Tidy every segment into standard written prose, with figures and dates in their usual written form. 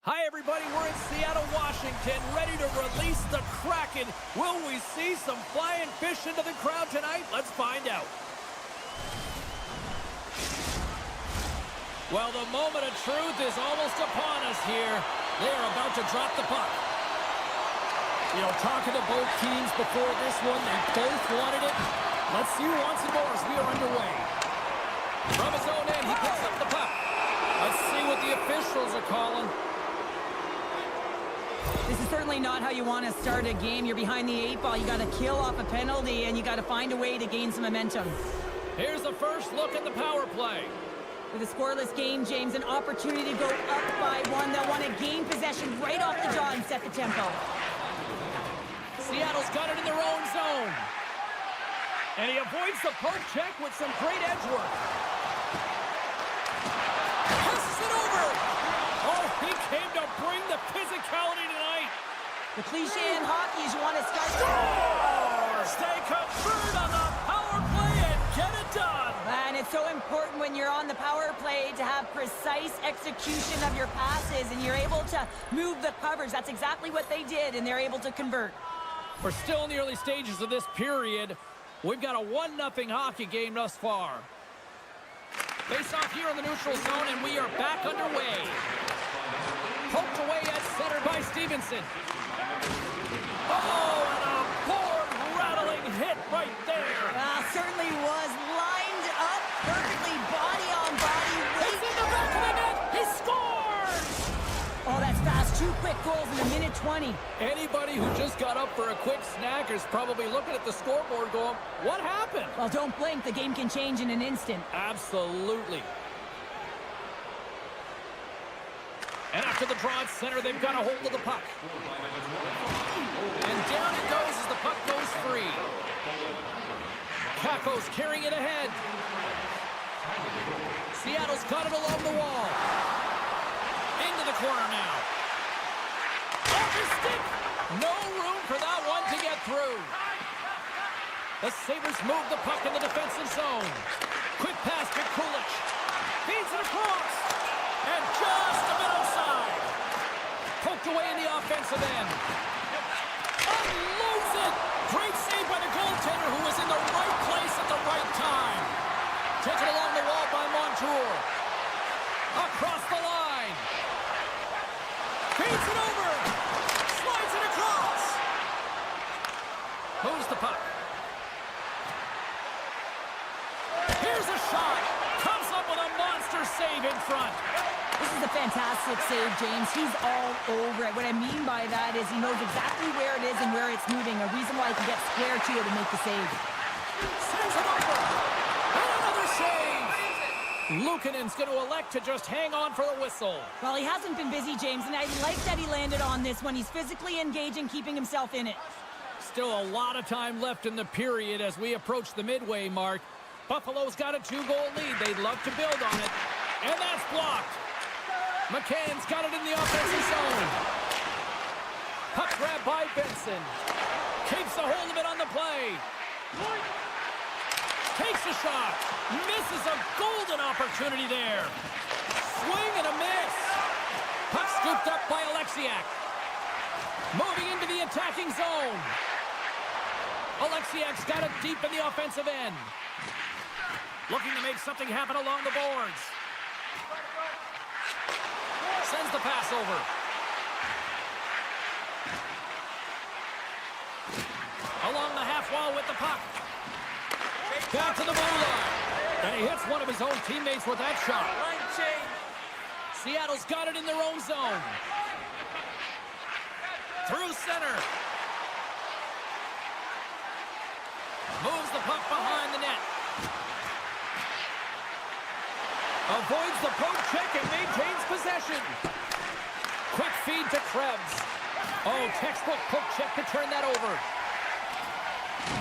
Hi, everybody. We're in Seattle, Washington, ready to release the Kraken. Will we see some flying fish into the crowd tonight? Let's find out. Well, the moment of truth is almost upon us here. They're about to drop the puck. You know, talking to both teams before this one, they both wanted it. Let's see who wants it more as we are underway. From his own end, he picks up the puck. Let's see what the officials are calling. This is certainly not how you want to start a game. You're behind the 8 ball. You got to kill off a penalty, and you got to find a way to gain some momentum. Here's the first look at the power play. With a scoreless game, James, an opportunity to go up by 1. They'll want to gain possession right off the draw and set the tempo. Seattle's got it in their own zone. And he avoids the poke check with some great edge work. Passes it over. Oh, he came to bring the physicality tonight. The cliche in hockey is you want to start... Scores! They convert on the power play and get it done. And it's so important when you're on the power play to have precise execution of your passes, and you're able to move the coverage. That's exactly what they did, and they're able to convert. We're still in the early stages of this period. We've got a 1-0 hockey game thus far. Face off here in the neutral zone, and we are back underway. Poked away at center by Stevenson. Oh, and a board-rattling hit right there. Certainly was lined up perfectly, body on body. It's in the back of the net. He scores! Oh, that's fast. 2 quick goals in a minute 20. Anybody who just got up for a quick snack is probably looking at the scoreboard going, what happened? Well, don't blink. The game can change in an instant. Absolutely. And after the draw at center, they've got a hold of the puck. And down it goes as the puck goes free. Kakko's carrying it ahead. Seattle's got it along the wall. Into the corner now. Off his stick. No room for that one to get through. The Sabres move the puck in the defensive zone. Quick pass to Kulich. Feeds it across. And just a bit outside. Poked away in the offensive end. Unloads it. Great save by the goaltender, who was in the right place at the right time. Taken along the wall by Montour. Across the line. Feeds it over. Slides it across. Moves the puck. Here's a shot. Comes up with a monster save in front. This is a fantastic save, James. He's all over it. What I mean by that is he knows exactly where it is and where it's moving. A reason why he can get square to it and make the save. Sends it over. And another save. Luukkonen's going to elect to just hang on for the whistle. Well, he hasn't been busy, James, and I like that he landed on this one. He's physically engaging, keeping himself in it. Still a lot of time left in the period as we approach the midway mark. Buffalo's got a 2-goal lead. They'd love to build on it. And that's blocked. McCann's got it in the offensive zone. Puck grab by Benson. Keeps a hold of it on the play. Takes a shot. Misses a golden opportunity there. Swing and a miss. Puck scooped up by Oleksiak. Moving into the attacking zone. Oleksiak's got it deep in the offensive end. Looking to make something happen along the boards. Sends the pass over. Along the half wall with the puck. Back to the blue line. And he hits one of his own teammates with that shot. Seattle's got it in their own zone. Through center. Moves the puck behind the net. Avoids the poke check and maintains possession. Quick feed to Krebs. Oh, textbook poke check to turn that over.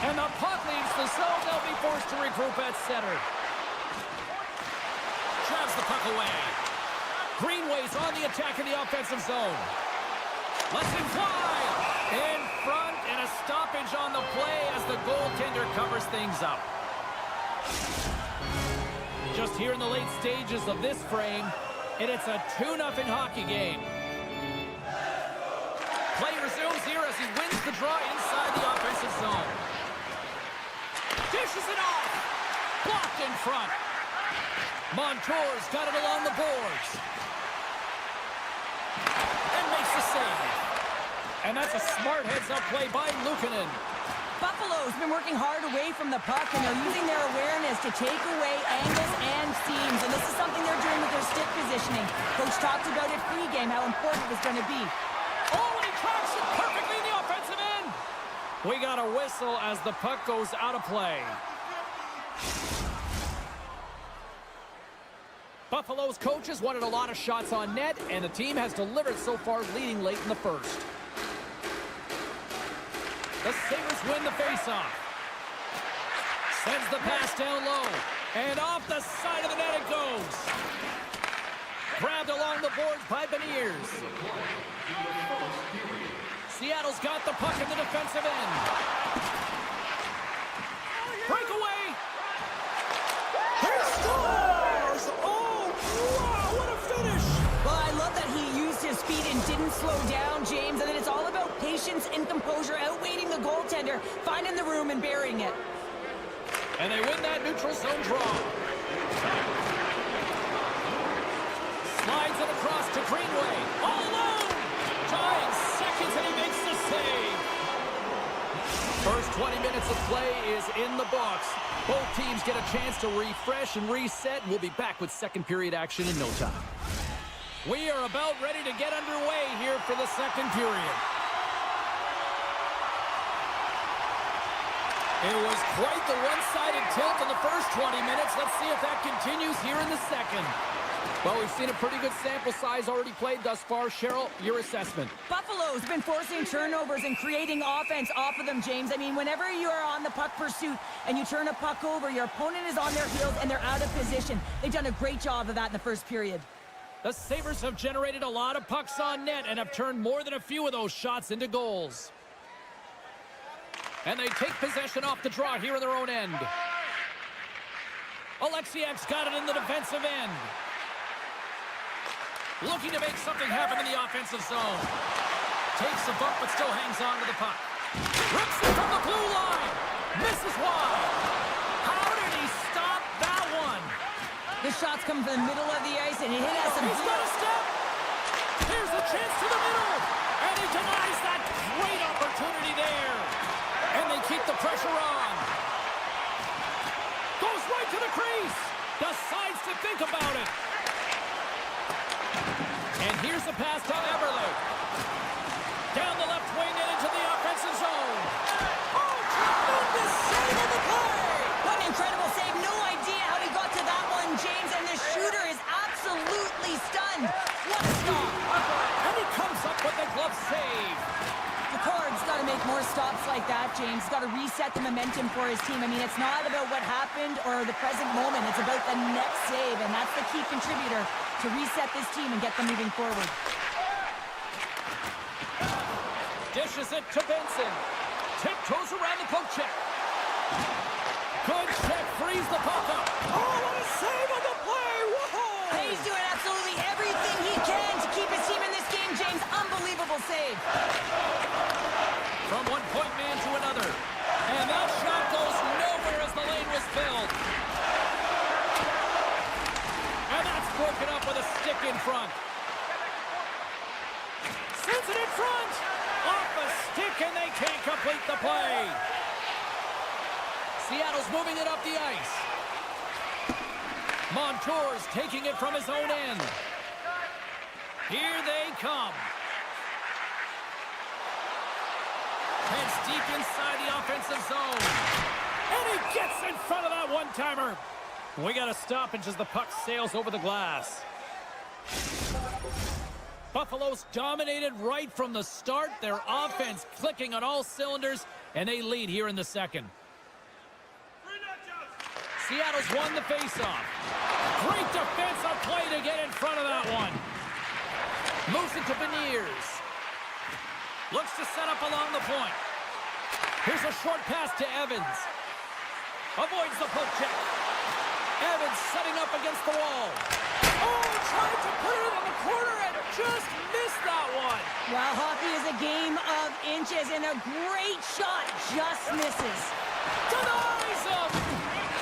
And the puck leaves the zone. They'll be forced to regroup at center. Drives the puck away. Greenway's on the attack in the offensive zone. Lets him fly. In front, and a stoppage on the play as the goaltender covers things up. Just here in the late stages of this frame, and it's a 2-0 hockey game. Play resumes here as he wins the draw inside the offensive zone. Dishes it off. Blocked in front. Montour's got it along the boards. And makes the save. And that's a smart heads-up play by Luukkonen. Buffalo's been working hard away from the puck, and they're using their awareness to take away angles and seams. And this is something they're doing with their stick positioning. Coach talked about it pregame, how important it was going to be. Oh, and he tracks it perfectly in the offensive end. We got a whistle as the puck goes out of play. Buffalo's coaches wanted a lot of shots on net, and the team has delivered so far, leading late in the first. The Sabres win the faceoff. Sends the pass down low. And off the side of the net it goes. Grabbed along the boards by Beniers. Seattle's got the puck in the defensive end. Breakaway. He scores! Oh, wow, what a finish! Well, I love that he used his speed and didn't slow down, James, and that it's all about patience and composure, outweighing the goaltender, finding the room and burying it. And they win that neutral zone draw. Slides it across to Greenway. All alone! Tying seconds, and he makes the save. First 20 minutes of play is in the books. Both teams get a chance to refresh and reset. We'll be back with second period action in no time. We are about ready to get underway here for the second period. It was quite the one-sided tilt in the first 20 minutes. Let's see if that continues here in the second. Well, we've seen a pretty good sample size already played thus far. Cheryl, your assessment. Buffalo's been forcing turnovers and creating offense off of them, James. I mean, whenever you are on the puck pursuit and you turn a puck over, your opponent is on their heels and they're out of position. They've done a great job of that in the first period. The Sabres have generated a lot of pucks on net and have turned more than a few of those shots into goals. And they take possession off the draw here in their own end. Alexiak's got it in the defensive end. Looking to make something happen in the offensive zone. Takes a bump but still hangs on to the puck. Rips it from the blue line. Misses wide. How did he stop that one? The shot's come from the middle of the ice and it hit us. He's got a step. Here's a chance to the middle. And he denies that great opportunity there. And they keep the pressure on. Goes right to the crease. Decides to think about it. And here's a pass to Eberle. Down the left wing and into the offensive zone. Oh, tremendous save on the play. What an incredible save. No idea how he got to that one, James. And the shooter is absolutely stunned. What a stop. And he comes up with a glove save. Picard's got to make more stops like that, James. He's got to reset the momentum for his team. I mean, it's not about what happened or the present moment. It's about the next save, and that's the key contributor to reset this team and get them moving forward. Dishes it to Benson. Tiptoes around the poke check. Good check, frees the puck up. Oh, what a save on the play! Whoa! He's doing absolutely everything he can to keep his team in this game, James. Unbelievable save. From one point man to another. And that shot goes nowhere as the lane was filled. And that's broken up with a stick in front. Sends it in front. Off a stick and they can't complete the play. Seattle's moving it up the ice. Montour's taking it from his own end. Here they come. Heads deep inside the offensive zone. And he gets in front of that one-timer. We got a stoppage as the puck sails over the glass. Buffalo's dominated right from the start. Their offense clicking on all cylinders, and they lead here in the second. Seattle's won the faceoff. Great defensive play to get in front of that one. Moves it to Beniers. Looks to set up along the point. Here's a short pass to Evans. Avoids the poke check. Evans setting up against the wall. Oh, tried to put it in the corner and just missed that one. Well, hockey is a a game of inches, and a great shot just misses. Denies him!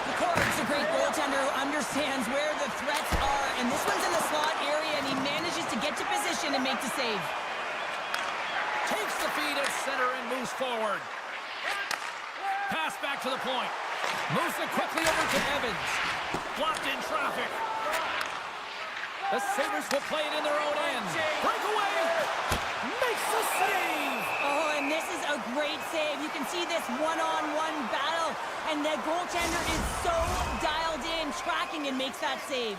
The Cords, a great goaltender who understands where the threats are, and this one's in the slot area, and he manages to get to position and make the save. Takes the feed at center and moves forward. Pass back to the point. Moves it quickly over to Evans. Blocked in traffic. The Sabres will play it in their own end. Breakaway! Makes the save! Oh, and this is a great save. You can see this one-on-one battle, and the goaltender is so dialed in, tracking, and makes that save.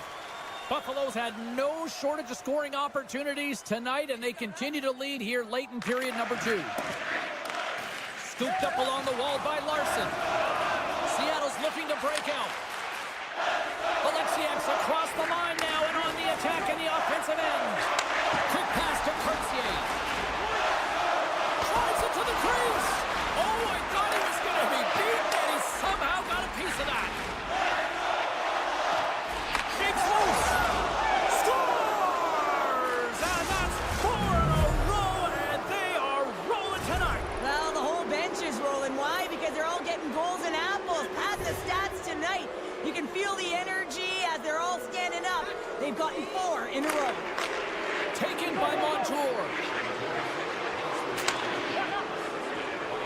Buffalo's had no shortage of scoring opportunities tonight, and they continue to lead here late in period number 2. Scooped up along the wall by Larson. Seattle's looking to break out. Alexiak's across the line now and on the attack in the offensive end. Quick pass to Kurtzier. Drives it to the crease. Oh, I thought he was going to be beaten, and he somehow got a piece of that. Shakes loose. Scores! And that's 4 in a row, and they are rolling tonight. Well, the whole bench is rolling. Why? Because they're all getting goals and apples. Past the stats tonight. You can feel the energy as they're all standing up. They've gotten 4 in a row. Taken by Montour.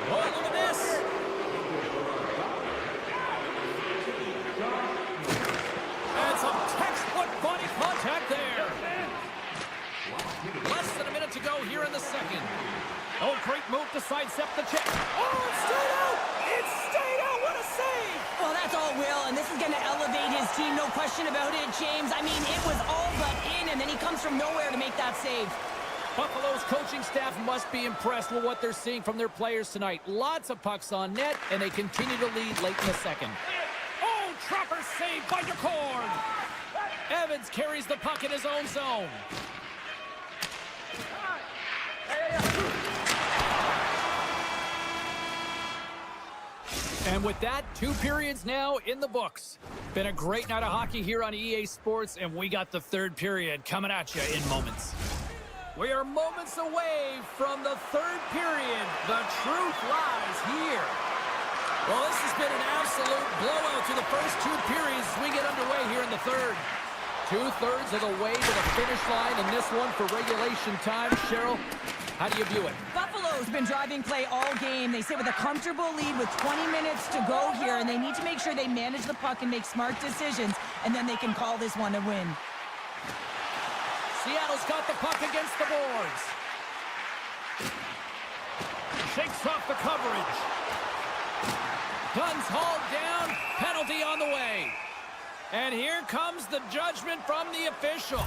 Oh, look at this. And some textbook body contact there. Less than a minute to go here in the second. Oh, great move to sidestep the check. Oh, it stayed out! It stayed out! What a save! Well, that's all Will, and this is going to elevate his team, no question about it, James. I mean, it was all but in, and then he comes from nowhere to make that save. Buffalo's coaching staff must be impressed with what they're seeing from their players tonight. Lots of pucks on net, and they continue to lead late in the second. Oh, Trapper saved by DeCord. Evans carries the puck in his own zone. And with that, 2 periods now in the books. Been a great night of hockey here on EA Sports, and we got the 3rd period coming at you in moments. We are moments away from the 3rd period. The truth lies here. Well, this has been an absolute blowout to the first 2 periods as we get underway here in the 3rd. 2/3 of the way to the finish line in this one for regulation time. Cheryl, how do you view it? Buffalo's been driving play all game. They sit with a comfortable lead with 20 minutes to go here, and they need to make sure they manage the puck and make smart decisions, and then they can call this one a win. Seattle's got the puck against the boards. Shakes off the coverage. Guns hauled down. Penalty on the way. And here comes the judgment from the official.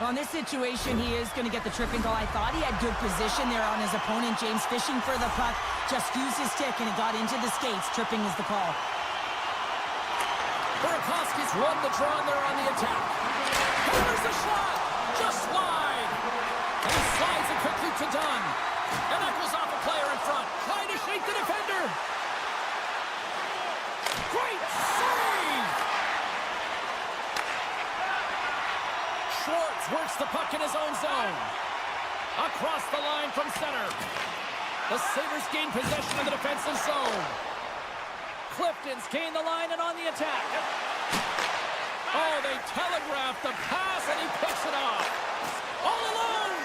Well, in this situation, he is going to get the tripping call. I thought he had good position there on his opponent. James fishing for the puck, just used his stick, and it got into the skates. Tripping is the call. Burakovsky's won the draw there on the attack. Here's the shot! Just wide! And he slides it quickly to Dunn. And that goes off a player in front. Trying to shake the defender. Great save! Schwartz works the puck in his own zone. Across the line from center. The Sabres gain possession of the defensive zone. Clifton's gained the line and on the attack. Oh, they telegraphed the pass and he picks it off. All alone!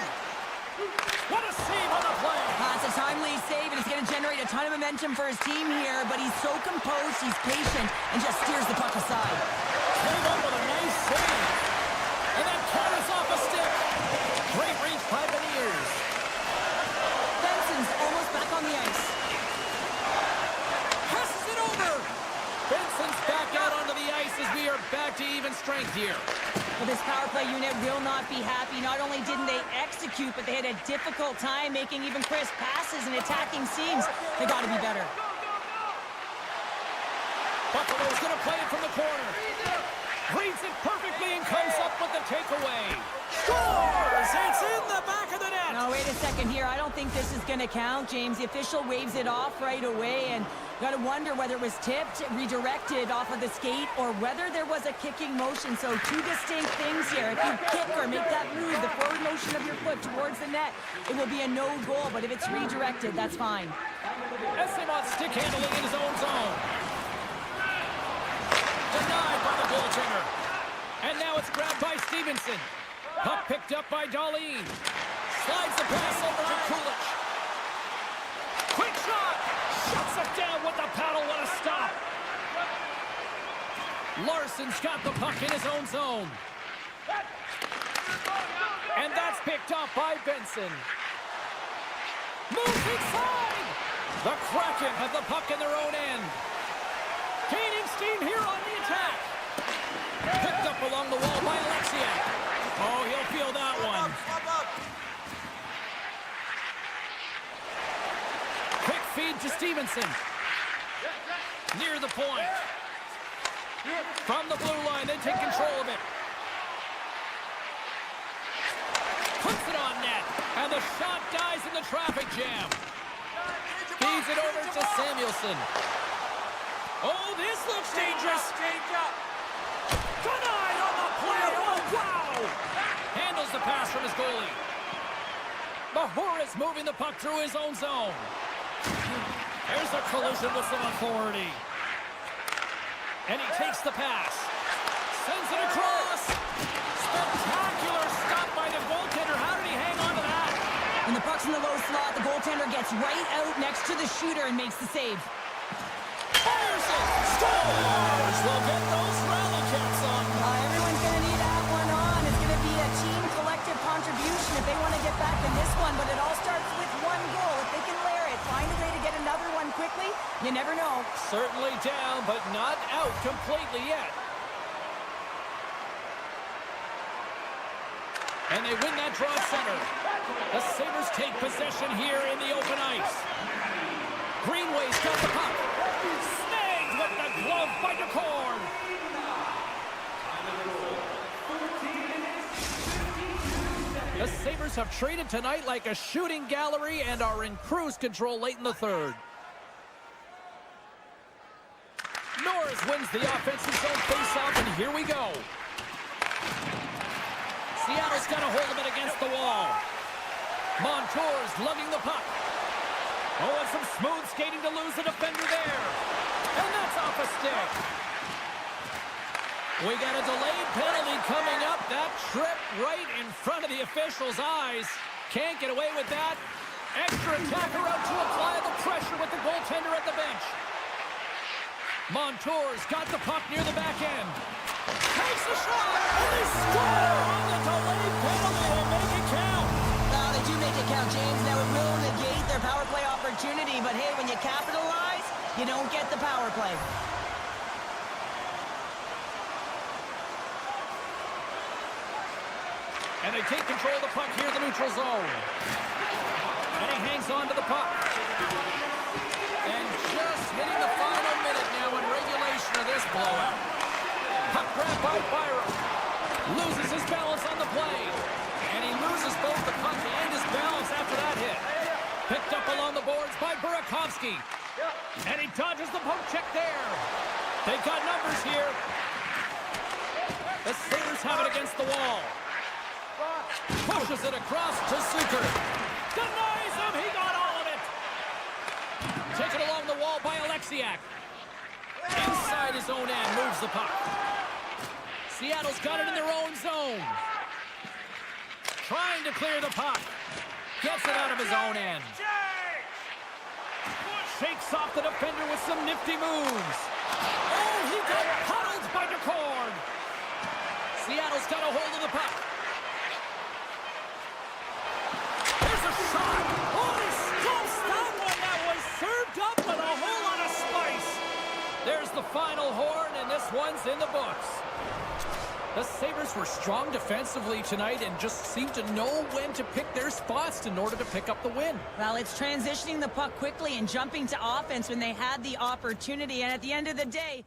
What a save on the play! It's a timely save, and it's going to generate a ton of momentum for his team here, but he's so composed, he's patient, and just steers the puck aside. Came up with a nice save. And then carries off a stick. Great reach by Beniers. Benson's almost back on the ice. Passes it over. Benson's back out onto the ice as we are back to even strength here. Well, this power play unit will not be happy. Not only didn't they execute, but they had a difficult time making even crisp passes and attacking seams. They got to be better. Buffalo's going to play it from the corner. Reads it perfectly and comes up with the takeaway. Scores! It's in the back of the net. No, wait a second. second here. I don't think this is going to count, James. The official waves it off right away, and got to wonder whether it was tipped, redirected off of the skate, or whether there was a kicking motion. So two distinct things here. If you kick or make that move, the forward motion of your foot towards the net, it will be a no goal. But if it's redirected, that's fine. Esimont stick handling in his own zone. Denied by the goaltender. And now it's grabbed by Stevenson. Puck picked up by Darlene. Slides the pass over to Kulich. Quick shot! Shuts it down with the paddle. What a stop! Larson's got the puck in his own zone. And that's picked up by Benson. Moves inside! The Kraken have the puck in their own end. Gaining steam here on the attack. Picked up along the wall by Alexiak. Oh, he'll feel that one. Quick feed to Stevenson. Near the point. From the blue line, they take control of it. Puts it on net. And the shot dies in the traffic jam. Feeds it over to Samuelson. Oh, this looks dangerous. Denied on the play. Oh, wow. Handles the pass from his goalie. Mahura is moving the puck through his own zone. There's a collision with some authority. And he takes the pass. Sends it across. Spectacular stop by the goaltender. How did he hang on to that? When the puck's in the low slot, the goaltender gets right out next to the shooter and makes the save. Fires it! Scores! We'll get those rally caps on. Everyone's going to need that one on. It's going to be a team collective contribution if they want to get back in this one, but it all starts with one goal. If they can layer it, find a way to get another one quickly, you never know. Certainly down, but not out completely yet. And they win that draw center. The Sabres take possession here in the open ice. Greenway's got the puck. Snagged with the glove by DeCorn. The Sabres have traded tonight like a shooting gallery and are in cruise control late in the third. Norris wins the offensive zone faceoff, and here we go. Seattle's got a hold of it against the wall. Montour's lugging the puck. Oh, and some smooth skating to lose the defender there. And that's off a stick. We got a delayed penalty coming up. That trip right in front of the official's eyes. Can't get away with that. Extra attacker out to apply the pressure with the goaltender at the bench. Montour's got the puck near the back end. Takes the shot, and they score on the delayed penalty. They make it count. Well, they do make it count, James. Now it will negate their power play opportunity, but hey, when you capitalize, you don't get the power play. And they take control of the puck here in the neutral zone. And he hangs on to the puck. And just hitting the final minute now in regulation of this blowout. Puck grab by Byram. Loses his balance on the play. And he loses both the puck and his balance after that hit. Picked up along the boards by Burakovsky. And he dodges the poke check there. They've got numbers here. The Sabres have it against the wall. Pushes it across to Suker. Denies him. He got all of it. Taken along the wall by Alexiak. Inside his own end, moves the puck. Seattle's got it in their own zone. Trying to clear the puck. Gets it out of his own end. Shakes off the defender with some nifty moves. Oh, he got puddled by DeCorn. Seattle's got a hold of the puck. There's a shot. Oh, he stuffs that one. That was served up with a whole lot of spice. There's the final horn, and this one's in the books. The Sabres were strong defensively tonight and just seemed to know when to pick their spots in order to pick up the win. Well, it's transitioning the puck quickly and jumping to offense when they had the opportunity. And at the end of the day,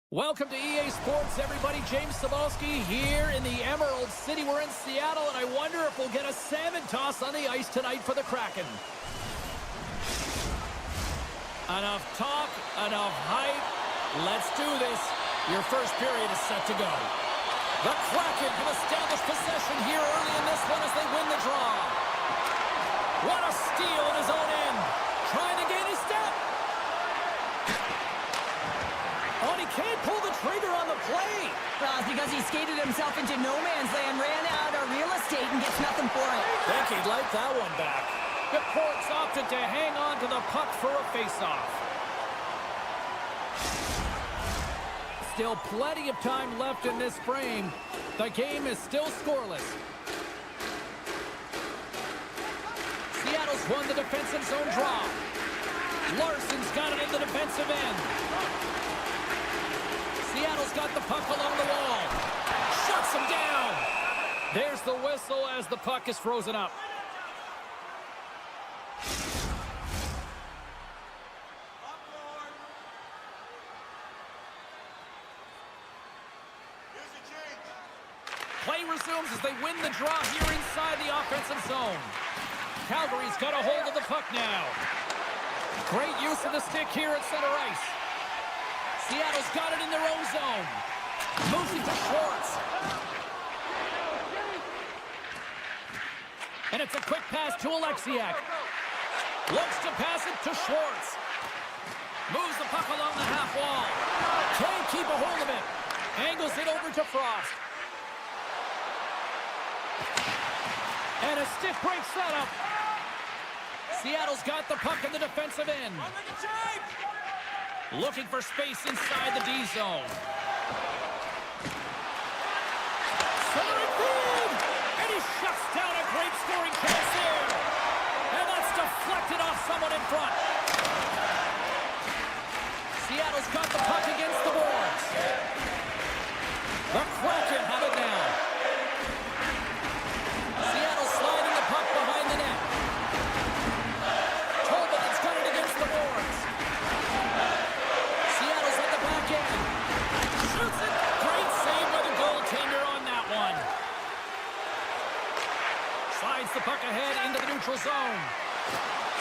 Welcome to EA Sports, everybody. James Cebulski here in the Emerald City. We're in Seattle, and I wonder if we'll get a salmon toss on the ice tonight for the Kraken. Enough talk, enough hype. Let's do this. Your first period is set to go. The Kraken have established possession here early in this one as they win the draw. What a steal at his own end. Trying to gain his step. Oh, and he can't pull the trigger on the play. Well, it's because he skated himself into no man's land, ran out of real estate, and gets nothing for it. Think he'd like that one back. The Corks opted to hang on to the puck for a face-off. Still plenty of time left in this frame. The game is still scoreless. Seattle's won the defensive zone draw. Larson's got it in the defensive end. Seattle's got the puck along the wall. Shuts him down. There's the whistle as the puck is frozen up. Play resumes as they win the draw here inside the offensive zone. Calgary's got a hold of the puck now. Great use of the stick here at center ice. Seattle's got it in their own zone. Moves it to Schwartz. And it's a quick pass to Alexiak. Looks to pass it to Schwartz. Moves the puck along the half wall. Can't keep a hold of it. Angles it over to Frost. And a stick break setup. Seattle's got the puck in the defensive end. Looking for space inside the D zone. Centering feed! And he shuts down a great scoring chance there. And that's deflected off someone in front. Seattle's got the puck against the boards. The Kraken have it now. Seattle sliding the puck behind the net. Tolman's got it against the boards. Seattle's at the back end. Shoots it. Great save by the goaltender on that one. Slides the puck ahead into the neutral zone.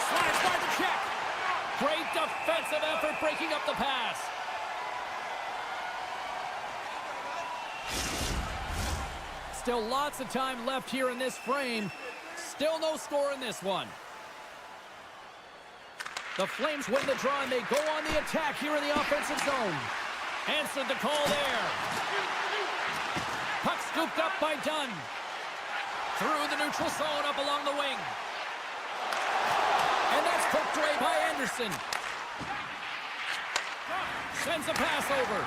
Slides by the check. Great defensive effort breaking up the pass. Still lots of time left here in this frame. Still no score in this one. The Flames win the draw and they go on the attack here in the offensive zone. Answered the call there. Puck scooped up by Dunn. Through the neutral zone up along the wing. And that's poked away by Anderson. Sends a pass over.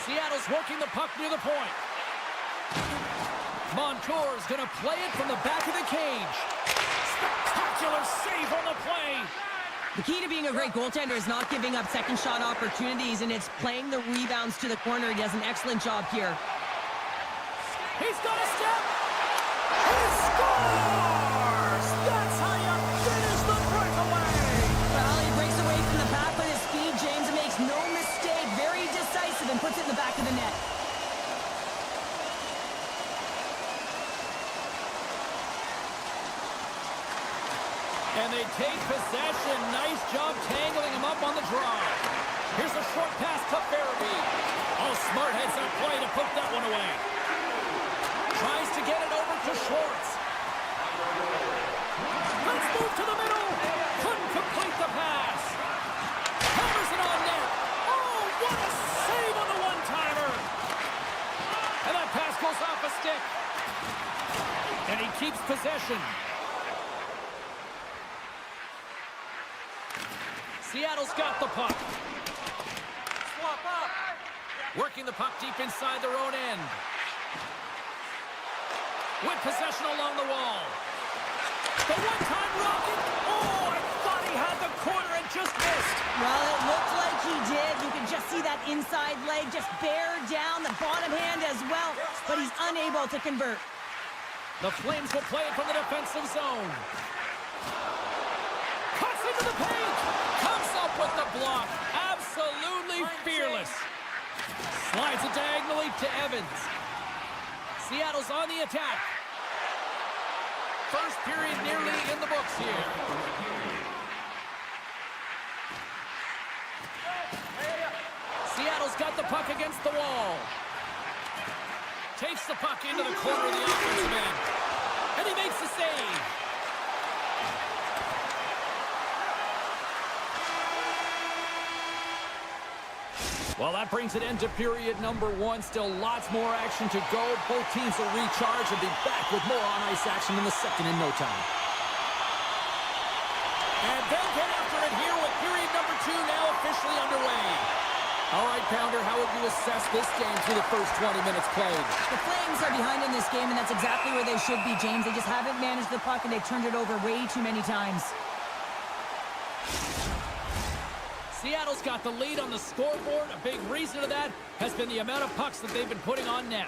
Seattle's working the puck near the point. Montour's going to play it from the back of the cage. Spectacular save on the play. The key to being a great goaltender is not giving up second shot opportunities, and it's playing the rebounds to the corner. He does an excellent job here. He's got a step. He scores! That's how you finish the breakaway. Well, he breaks away from the pack with his speed. James makes no mistake. Very decisive and puts it in the back of the net. And they take possession. Nice job tangling him up on the draw. Here's a short pass to Farabee. Oh, smart heads up play to put that one away. Tries to get it over to Schwartz. Let's move to the middle. Couldn't complete the pass. Hammers it on net. Oh, what a save on the one-timer. And that pass goes off a stick. And he keeps possession. Seattle's got the puck. Swap up. Working the puck deep inside their own end. With possession along the wall. The one-time rocket. Oh, I thought he had the corner and just missed. Well, it looked like he did. You can just see that inside leg just bear down the bottom hand as well. But he's unable to convert. The Flames will play it from the defensive zone. Cuts into the paint. Comes up with the block. Absolutely. Absolutely fearless. Slides it diagonally to Evans. Seattle's on the attack. First period nearly in the books here. Seattle's got the puck against the wall. Takes the puck into the corner of the offensive end. And he makes the save. Well, that brings it into period number one. Still lots more action to go. Both teams will recharge and be back with more on-ice action in the second in no time. And they'll get after it here with period number two now officially underway. All right, Pounder, how would you assess this game through the first 20 minutes played? The Flames are behind in this game, and that's exactly where they should be, James. They just haven't managed the puck, and they've turned it over way too many times. Seattle's got the lead on the scoreboard. A big reason of that has been the amount of pucks that they've been putting on net.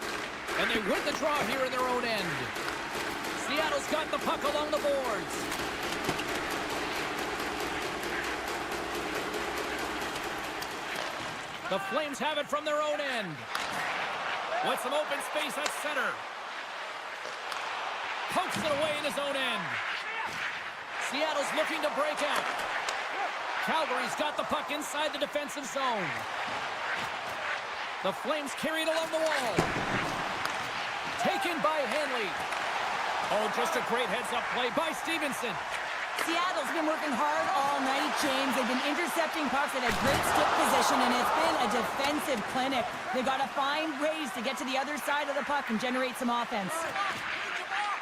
And they win the draw here in their own end. Seattle's got the puck along the boards. The Flames have it from their own end. With some open space at center. Pokes it away in his own end. Seattle's looking to break out. Calgary's got the puck inside the defensive zone. The Flames carry it along the wall. Taken by Henley. Oh, just a great heads-up play by Stevenson. Seattle's been working hard all night, James. They've been intercepting pucks at a great stick position, and it's been a defensive clinic. They got to find ways to get to the other side of the puck and generate some offense.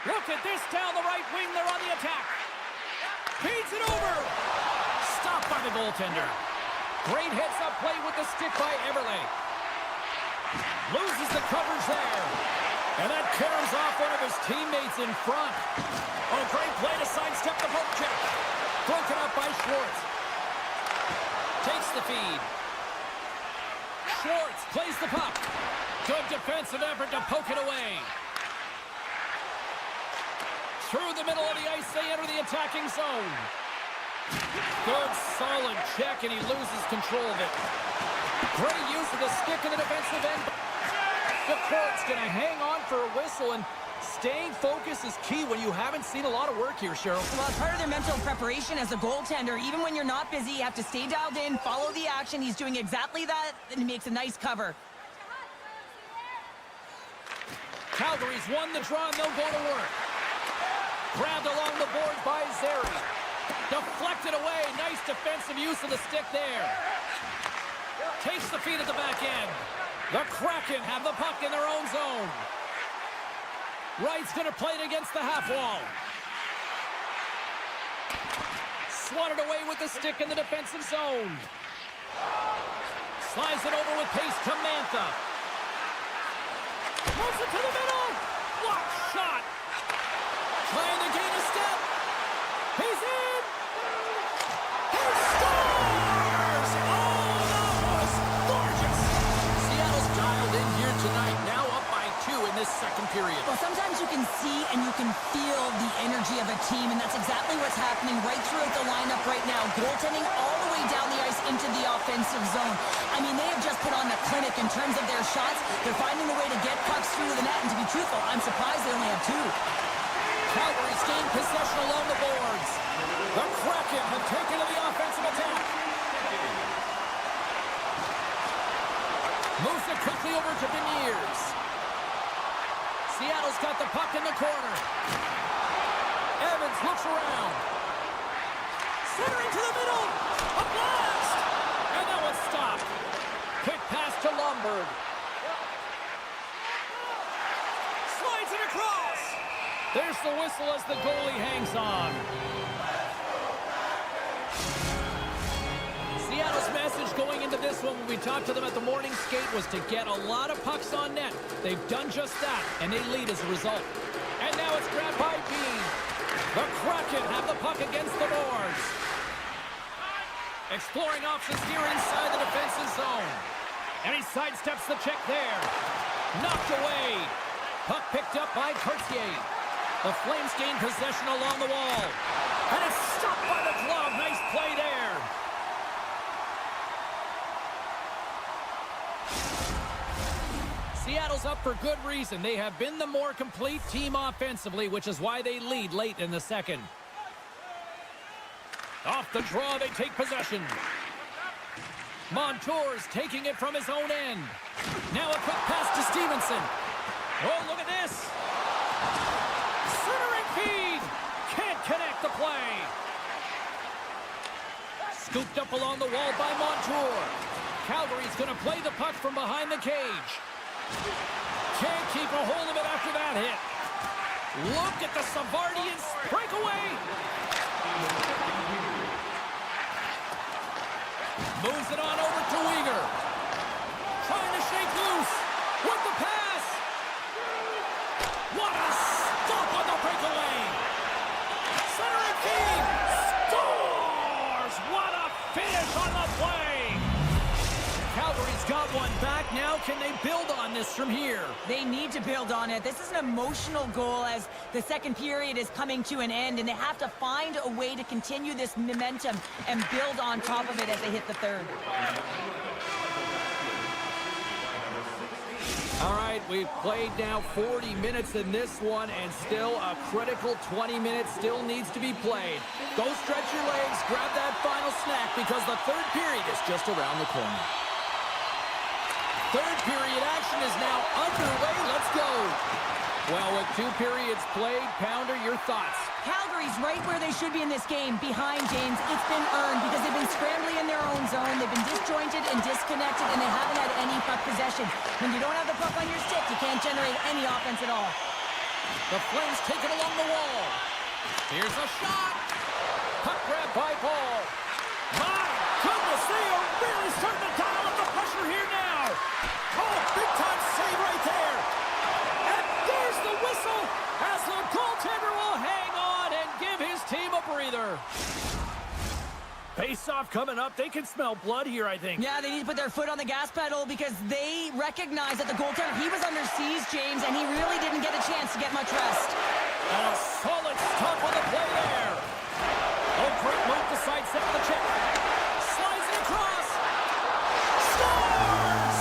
Look at this down the right wing. They're on the attack. Feeds it over. Stopped by the goaltender. Great heads-up play with the stick by Everly. Loses the coverage there. And that carries off one of his teammates in front. Oh, great play to sidestep the poke check. Broken up by Schwartz. Takes the feed. Schwartz plays the puck. Good defensive effort to poke it away. Through the middle of the ice, they enter the attacking zone. Good, solid check, and he loses control of it. Great use of the stick in the defensive end. The court's going to hang on for a whistle, and staying focused is key when you haven't seen a lot of work here, Cheryl. Well, it's part of their mental preparation as a goaltender. Even when you're not busy, you have to stay dialed in, follow the action. He's doing exactly that, and he makes a nice cover. Calgary's won the draw, and they'll go to work. Grabbed along the board by Zeri. Deflected away. Nice defensive use of the stick there. Takes the feed at the back end. The Kraken have the puck in their own zone. Wright's going to play it against the half wall. Swatted away with the stick in the defensive zone. Slides it over with pace to Mantha. Moves it to the middle. Block shot. Trying to gain a step. He's in. He scores! Oh, that was gorgeous. Seattle's dialed in here tonight. Now up by 2 in this second period. Well, sometimes you can see and you can feel the energy of a team, and that's exactly what's happening right throughout the lineup right now. Goaltending all the way down the ice into the offensive zone. I mean, they have just put on the clinic in terms of their shots. They're finding a way to get pucks through the net, and to be truthful, I'm surprised they only have 2. Calgary's gained possession along the boards. The Kraken have taken to the offensive attack. Moves it quickly over to Beniers. Seattle's got the puck in the corner. Evans looks around. Centering to the middle. A blast! And that was stopped. Quick pass to Lomberg. Slides it across. There's the whistle as the goalie hangs on. Seattle's message going into this one when we talked to them at the morning skate was to get a lot of pucks on net. They've done just that, and they lead as a result. And now it's grabbed by Bean. The Kraken have the puck against the boards. Exploring options here inside the defensive zone. And he sidesteps the check there. Knocked away. Puck picked up by Courtier. The Flames gain possession along the wall. And it's stopped by the glove. Nice play there. Seattle's up for good reason. They have been the more complete team offensively, which is why they lead late in the second. Off the draw, they take possession. Montour's taking it from his own end. Now a quick pass to Stevenson. Oh, look at this. Centering feed. Can't connect the play. Scooped up along the wall by Montour. Calgary's going to play the puck from behind the cage. Can't keep a hold of it after that hit. Look at the Savardians breakaway. Moves it on over to Weegar. Trying to shake loose with the pass. What a stop on the breakaway. Centering feed. Scores. What a finish on the play. Calgary's got one back now. Can they build on this from here? They need to build on it. This is an emotional goal as the second period is coming to an end, and they have to find a way to continue this momentum and build on top of it as they hit the third. All right, we've played now 40 minutes in this one, and still a critical 20 minutes still needs to be played. Go stretch your legs, grab that final snack, because the third period is just around the corner. Third period action is now underway. Let's go. Well, with 2 periods played, Pounder, your thoughts? Calgary's right where they should be in this game, behind James. It's been earned because they've been scrambling in their own zone. They've been disjointed and disconnected, and they haven't had any puck possession. When you don't have the puck on your stick, you can't generate any offense at all. The Flames take it along the wall. Here's a shot. Puck grab by Paul. My goodness, they are really starting to dial up the pressure here now. Oh, big-time save right there. And there's the whistle as the goaltender will hang on and give his team a breather. Face-off coming up. They can smell blood here, I think. Yeah, they need to put their foot on the gas pedal because they recognize that the goaltender, he was under siege, James, and he really didn't get a chance to get much rest. And a solid stop on the play there. Oh, great move to sidestep the check. Slides it across. Scores!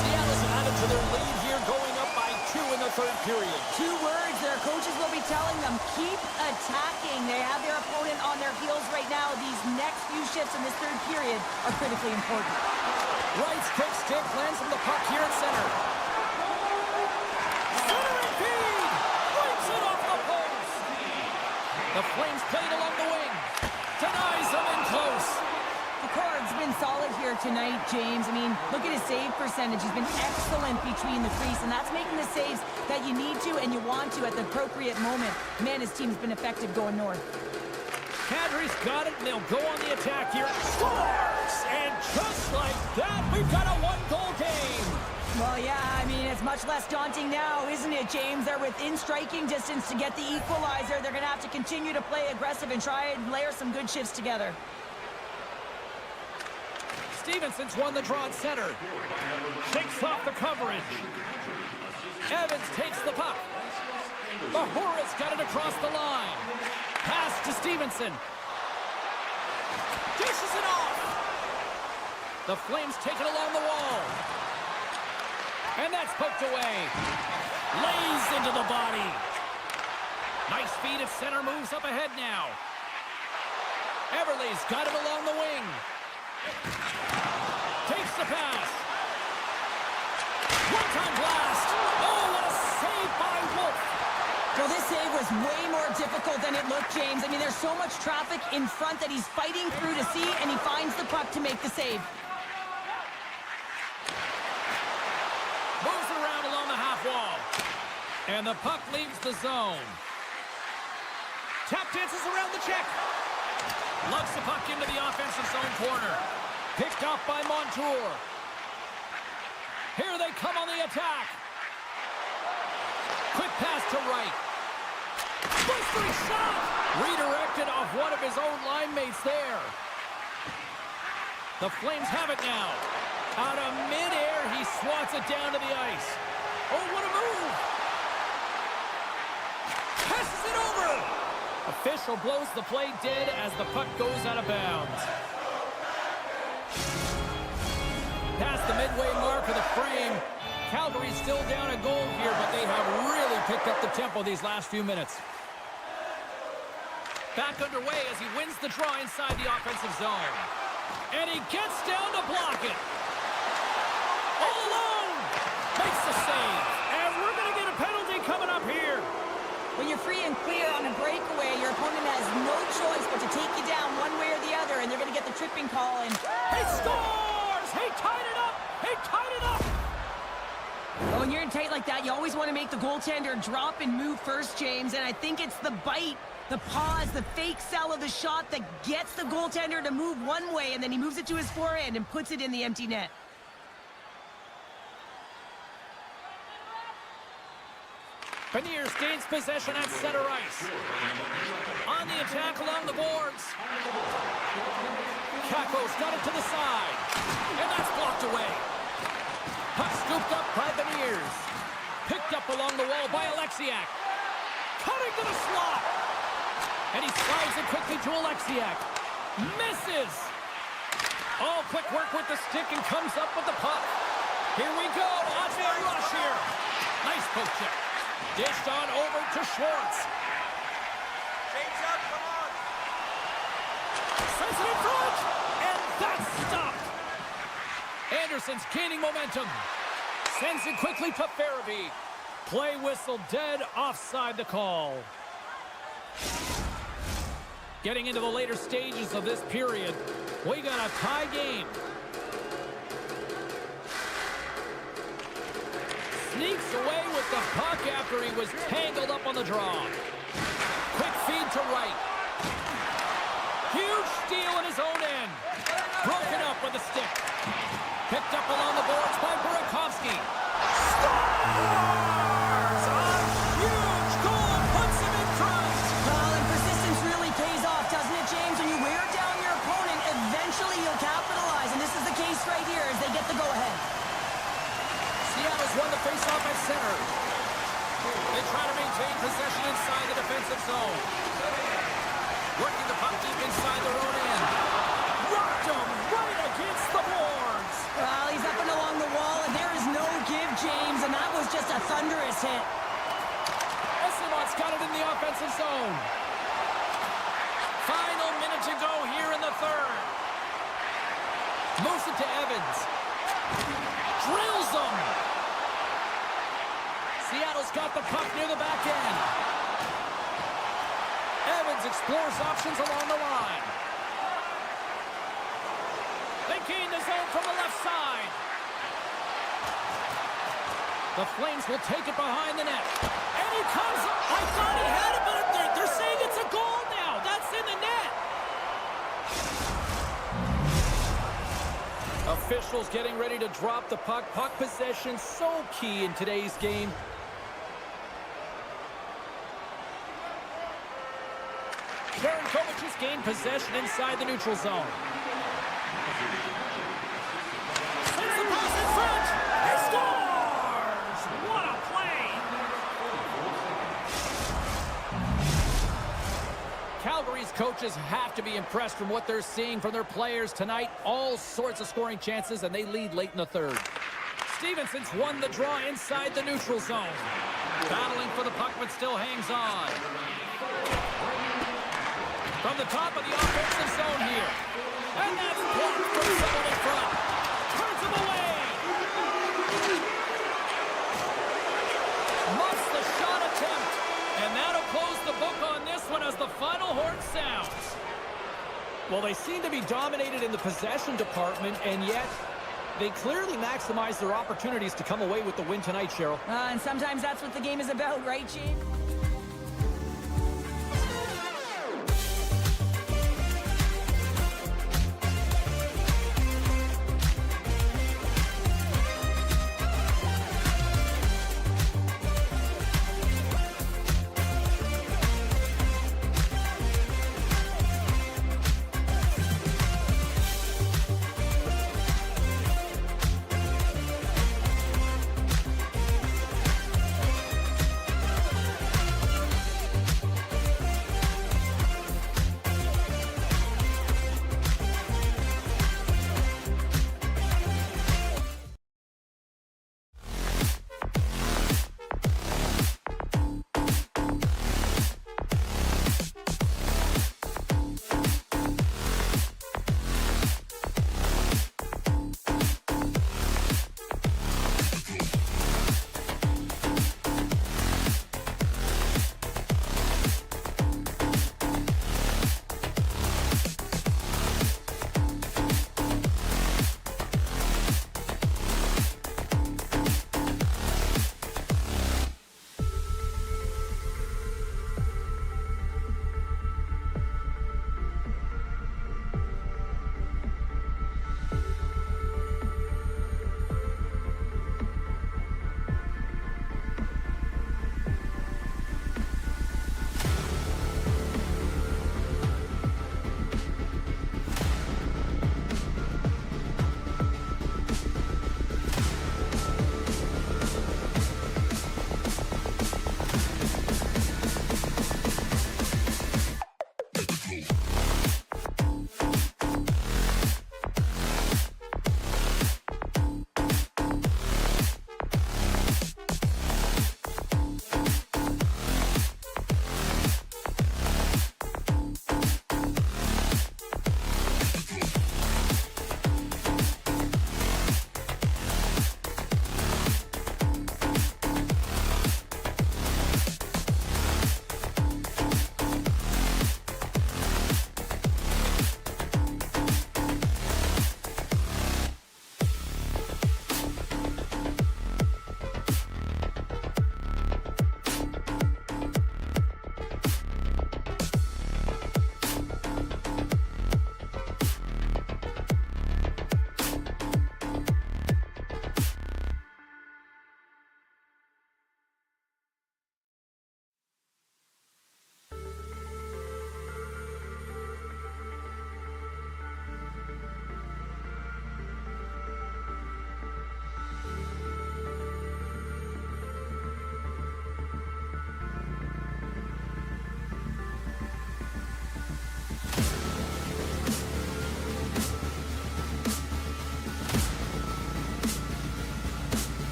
Seattle's added to their lead here, going up by 2 in the third period. 2 words their coaches will be telling them: keep attacking. They have their opponent on their heels right now. These next few shifts in this third period are critically important. Wright's quick stick lands on the puck here at center. Centering feed! Breaks it off the post! The Flames played along the wing. Denies them in close. Picard's been solid here tonight, James. I mean, look at his save percentage. He's been excellent between the crease, and that's making the saves that you need to and you want to at the appropriate moment. Man, his team's been effective going north. Kadri's got it, and they'll go on the attack here. Scores! And just like that, we've got a 1-goal game. Well, yeah, I mean, it's much less daunting now, isn't it, James? They're within striking distance to get the equalizer. They're going to have to continue to play aggressive and try and layer some good shifts together. Stevenson's won the draw at center. Shakes off the coverage. Evans takes the puck. Mahora's got it across the line. Pass to Stevenson. Dishes it off. The Flames take it along the wall. And that's poked away. Lays into the body. Nice feed at center, moves up ahead now. Everly's got it along the wing. Takes the pass. One-time blast. Oh, what a save by Wolf. Well, this save was way more difficult than it looked, James. I mean, there's so much traffic in front that he's fighting through to see, and he finds the puck to make the save. Moves it around along the half wall. And the puck leaves the zone. Tap dances around the check. Lugs the puck into the offensive zone corner. Picked off by Montour. Here they come on the attack. Quick pass to Wright. Blistering shot! Redirected off one of his own line mates there. The Flames have it now. Out of midair, he swats it down to the ice. Oh, what a move! Passes it over! Official blows the play dead as the puck goes out of bounds. past the midway mark of the frame. Calgary's still down a goal here, but they have really picked up the tempo these last few minutes. Back underway as he wins the draw inside the offensive zone. And he gets down to block it. All alone. Makes the save. And we're going to get a penalty coming up here. When you're free and clear on a breakaway, your opponent has no choice but to take you down one way or the other, and they're going to get the tripping call. And he scores! He tied it up! He tied it up! well, when you're in tight like that, you always want to make the goaltender drop and move first, James. And I think it's the bite, the pause, the fake sell of the shot that gets the goaltender to move one way, and then he moves it to his forehand and puts it in the empty net. Beniers gains possession at center ice. On the attack along the boards. Kakko's got it to the side. And that's blocked away. Puck scooped up by Beniers. Picked up along the wall by Oleksiak. Cutting to the slot. And he slides it quickly to Oleksiak. Misses. Oh, quick work with the stick and comes up with the puck. Here we go. On-field rush here. Nice poke check. Dished on over to Schwartz. Change up, come on. Sends it in front. And that's stopped. Anderson's gaining momentum. Sends it quickly to Farabee. Play whistle dead offside the call. Getting into the later stages of this period, we got a tie game. Sneaks away with the puck after he was tangled up on the draw. Quick feed to right. Huge steal in his own end. Broken up with a stick. Picked up along the boards by Burakovsky. Scores! A huge goal puts him in front. Well, and persistence really pays off, doesn't it, James? When you wear down your opponent, eventually you'll capitalize. And this is the case right here as they get the go-ahead. Seattle's won the face-off at center. They try to maintain possession inside the defensive zone. Working the puck deep inside their own end. Rocked him right against the boards. Well, he's up and along the wall, and there is no give, James, and that was just a thunderous hit. Esselmont's got it in the offensive zone. Final minute to go here in the third. Moves it to Evans. Drills him. Seattle's got the puck near the back end. Evans explores options along the line. They gain the zone from the left side. The Flames will take it behind the net. And he comes up. I thought he had it, but they're saying it's a goal now. That's in the net. Officials getting ready to drop the puck. Puck possession so key in today's game. Karen Kovac has gained possession inside the neutral zone. Sends the pass in front. He scores! What a play! Calgary's coaches have to be impressed from what they're seeing from their players tonight. All sorts of scoring chances, and they lead late in the third. Stevenson's won the draw inside the neutral zone. Battling for the puck, but still hangs on. From the top of the offensive zone here. And that's blocked from someone in front. Turns him away. Muffs the shot attempt. And that'll close the book on this one as the final horn sounds. Well, they seem to be dominated in the possession department, and yet they clearly maximize their opportunities to come away with the win tonight, Cheryl. And sometimes that's what the game is about, right, James?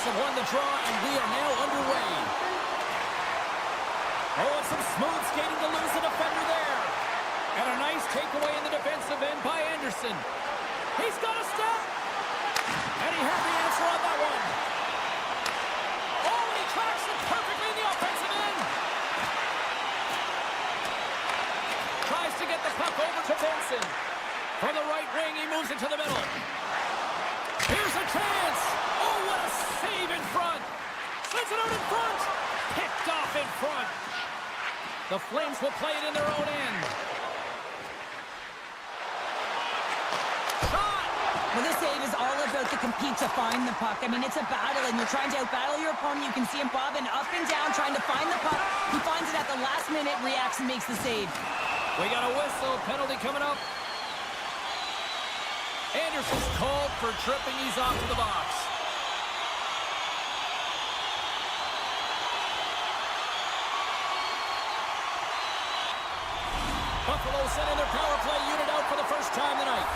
have won the draw, and we are now underway. Oh, and some smooth skating to lose the defender there. And a nice takeaway in the defensive end by Anderson. He's got a step. And he had the answer on that one. Oh, and he tracks it perfectly in the offensive end. Tries to get the puck over to Benson. From the right wing, he moves it to the middle. Here's a chance. Oh, what a save in front. Sends it out in front. Picked off in front. The Flames will play it in their own end. Shot. Well, this save is all about the compete to find the puck. I mean, it's a battle, and you're trying to outbattle your opponent. You can see him bobbing up and down, trying to find the puck. He finds it at the last minute, reacts and makes the save. We got a whistle. Penalty coming up. Anderson's called for tripping. He's off to the box. Buffalo sending their power play unit out for the first time tonight.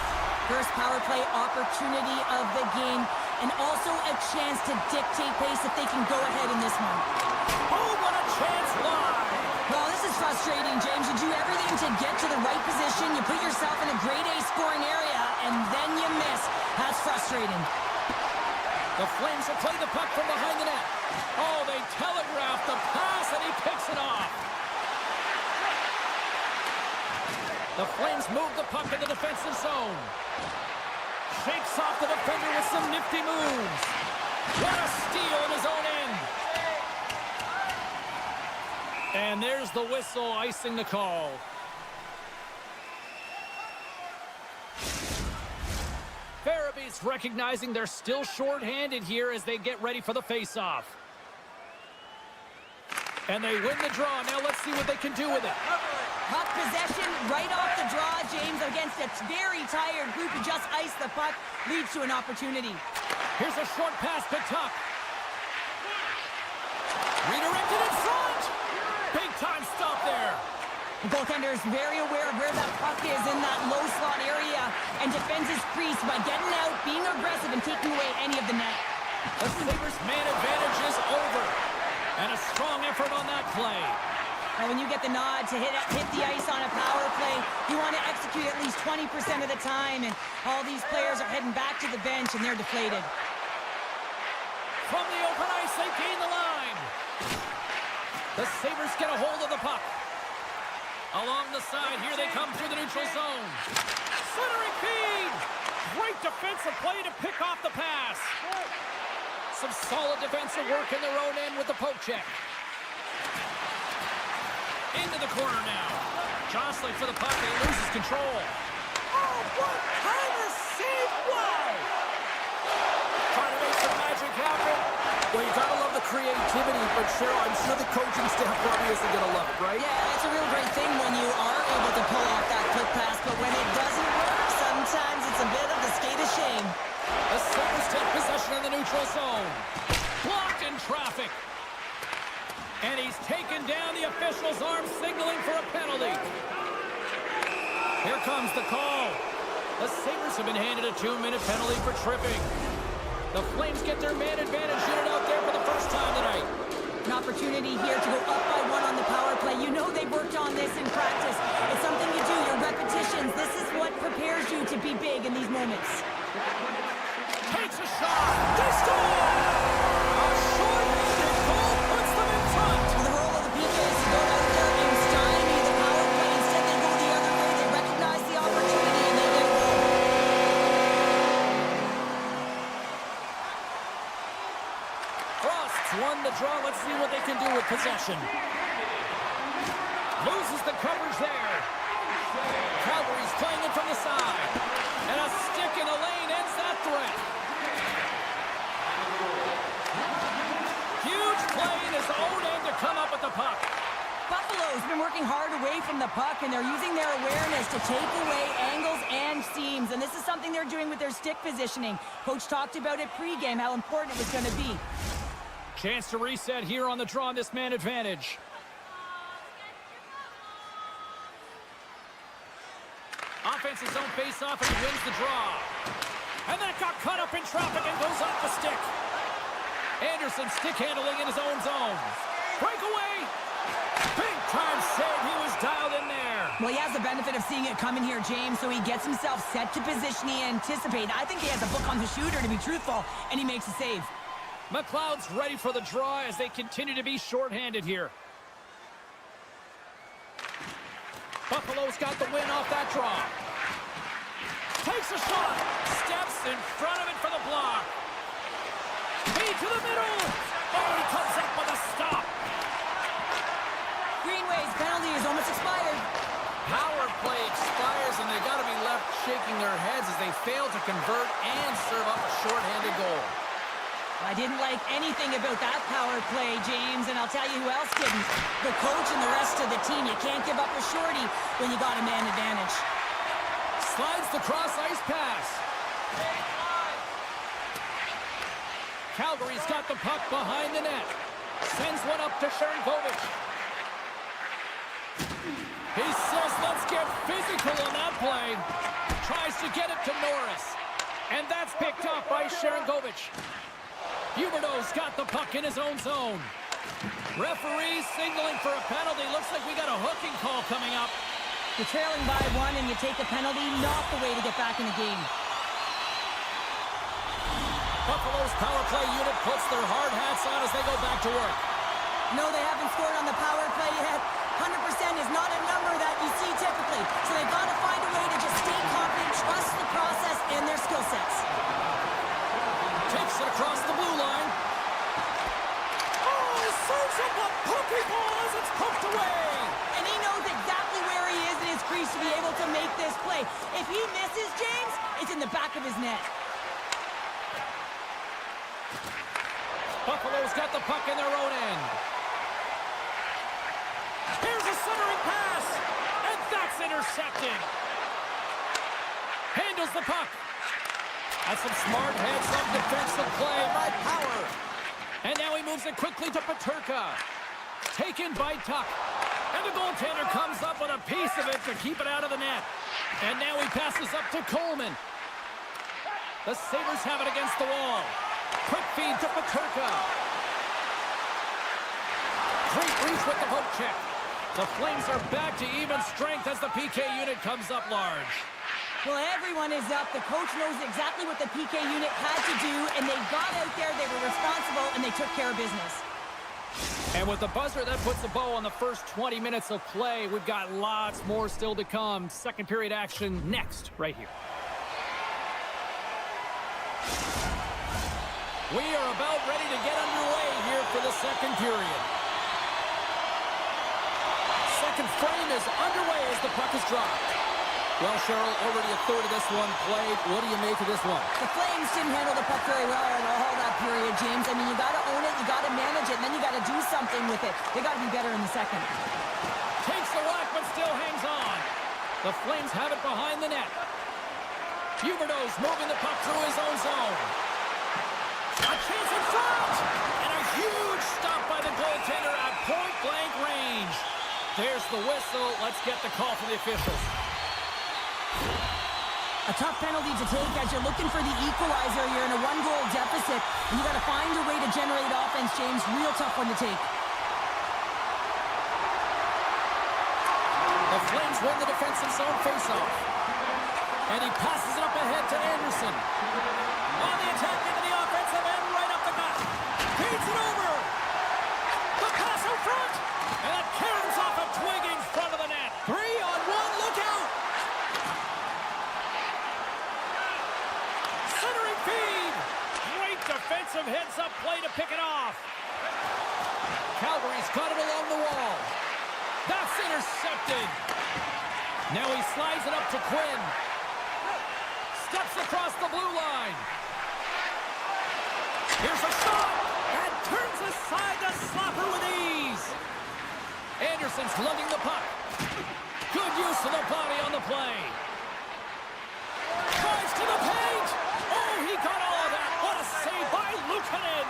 First power play opportunity of the game, and also a chance to dictate pace if they can go ahead in this one. Oh, what a chance live! Well, this is frustrating, James. You do everything to get to the right position. You put yourself in a grade A scoring area, and then you miss. That's frustrating. The Flames will play the puck from behind the net. Oh, they telegraph the pass, and he picks it off. The Flames move the puck in the defensive zone. Shakes off the defender with some nifty moves. What a steal in his own end. And there's the whistle, icing the call. Farabee's recognizing they're still short-handed here as they get ready for the face-off. And they win the draw. Now let's see what they can do with it. Puck possession right off the draw, James, against a very tired group who just iced the puck, leads to an opportunity. Here's a short pass to Tuck. Redirected in front. Big time stop there. The goaltender is very aware of where that puck is in that low slot area and defends his crease by getting out, being aggressive, and taking away any of the net. The Sabres' man advantage is over. And a strong effort on that play. Now, when you get the nod to hit the ice on a power play, you want to execute at least 20% of the time, and all these players are heading back to the bench, and they're deflated. From the open ice, they gain the line. The Sabres get a hold of the puck. Along the side, here they come through the neutral zone. Centering feed. Great defensive play to pick off the pass. Some solid defensive work in their own end with the poke check. Into the corner now. Jostling for the puck, and he loses control. Oh, what kind of save! Wow! Trying to make some magic happen. Well, you gotta love the creativity, but Cheryl, I'm sure the coaching staff probably isn't gonna love it, right? Yeah, it's a real great thing when you are able to pull off that quick pass, but when it doesn't work, sometimes it's a bit of the skate of shame. The Sabres take possession in the neutral zone. Blocked in traffic. And he's taken down. The official's arm signaling for a penalty. Here comes the call. The Sabres have been handed a 2-minute penalty for tripping. The Flames get their man advantage unit out there for the first time tonight. An opportunity here to go up by 1 on the power play. You know they've worked on this in practice. It's something you do, your repetitions. This is what prepares you to be big in these moments. Takes a shot. They score! A short-handed goal puts them in front. Well, the role of the PK is to go out there and stymie the power play. Instead, they go the other way. They recognize the opportunity and they get a goal. Frost's won the draw. Let's see what they can do with possession. Loses the coverage there. Calgary's playing it from the side. And a stick in the lane ends that threat. Huge play in his own end to come up with the puck. Buffalo's been working hard away from the puck, and they're using their awareness to take away angles and seams. And this is something they're doing with their stick positioning. Coach talked about it pregame, how important it was going to be. Chance to reset here on the draw on this man advantage. Offensive zone face-off, and he wins the draw. And that got cut up in traffic and goes off the stick. Anderson stick handling in his own zone. Breakaway. Big time save. He was dialed in there. Well, he has the benefit of seeing it coming here, James, so he gets himself set to position he anticipated. I think he has a book on the shooter, to be truthful, and he makes a save. McLeod's ready for the draw as they continue to be shorthanded here. Buffalo's got the win off that draw. Takes a shot. Steps in front of it for the block. Feed to the middle. Oh, he comes up with a stop. Greenway's penalty is almost expired. Power play expires, and they've got to be left shaking their heads as they fail to convert and serve up a shorthanded goal. I didn't like anything about that power play, James, and I'll tell you who else didn't. The coach and the rest of the team. You can't give up a shorty when you got a man advantage. Slides the cross-ice pass. Calgary's got the puck behind the net. Sends one up to Sharangovich. He says, let's get physical on that play. Tries to get it to Norris. And that's picked up by Sharangovich. Huberdeau's got the puck in his own zone. Referee signaling for a penalty. Looks like we got a hooking call coming up. You're trailing by one and you take a penalty, not the way to get back in the game. Buffalo's power play unit puts their hard hats on as they go back to work. No, they haven't scored on the power play yet. 100% is not a number that you see typically. So they've got to find a way to just stay confident, trust the process and their skill sets. Takes it across the blue line. Oh, serves up a pokeball as it's poked away. And he knows exactly where he is in his crease to be able to make this play. If he misses, James, it's in the back of his net. Buffalo's got the puck in their own end. Here's a centering pass, and that's intercepted. Handles the puck. That's some smart heads-up defensive play by Power. And now he moves it quickly to Peterka. Taken by Tuck. And the goaltender comes up with a piece of it to keep it out of the net. And now he passes up to Coleman. The Sabres have it against the wall. Quick feed to Peterka. Great reach with the poke check. The Flames are back to even strength as the PK unit comes up large. Well, everyone is up. The coach knows exactly what the PK unit had to do, and they got out there, they were responsible, and they took care of business. And with the buzzer, that puts a bow on the first 20 minutes of play. We've got lots more still to come. Second period action next, right here. We are about ready to get underway here for the second period. Second frame is underway as the puck is dropped. Well, Cheryl, already a third of this one played. What do you make of this one? The Flames didn't handle the puck very well in all that period, James. I mean, you got to own it, you got to manage it, and then you got to do something with it. They got to be better in the second. Takes the whack, but still hangs on. The Flames have it behind the net. Huberdeau's moving the puck through his own zone. A chance in front! And a huge stop by the goaltender at point-blank range. There's the whistle. Let's get the call from the officials. A tough penalty to take as you're looking for the equalizer. You're in a one-goal deficit, and you got to find a way to generate offense, James. Real tough one to take. The Flames win the defensive zone faceoff. And he passes it up ahead to Anderson. On the attack into the offensive end, right up the gut. Feeds it over. The pass out front. And that caroms off a twig in front of the net. 3-on-1, look out. Centering feed. Great defensive heads-up play to pick it off. Calgary's got it along the wall. That's intercepted. Now he slides it up to Quinn. Steps across the blue line. Here's a shot. And turns aside the slapper with ease. Anderson's lugging the puck. Good use of the body on the play. Drives to the paint. Oh, he got all of that. What a save by Luukkonen.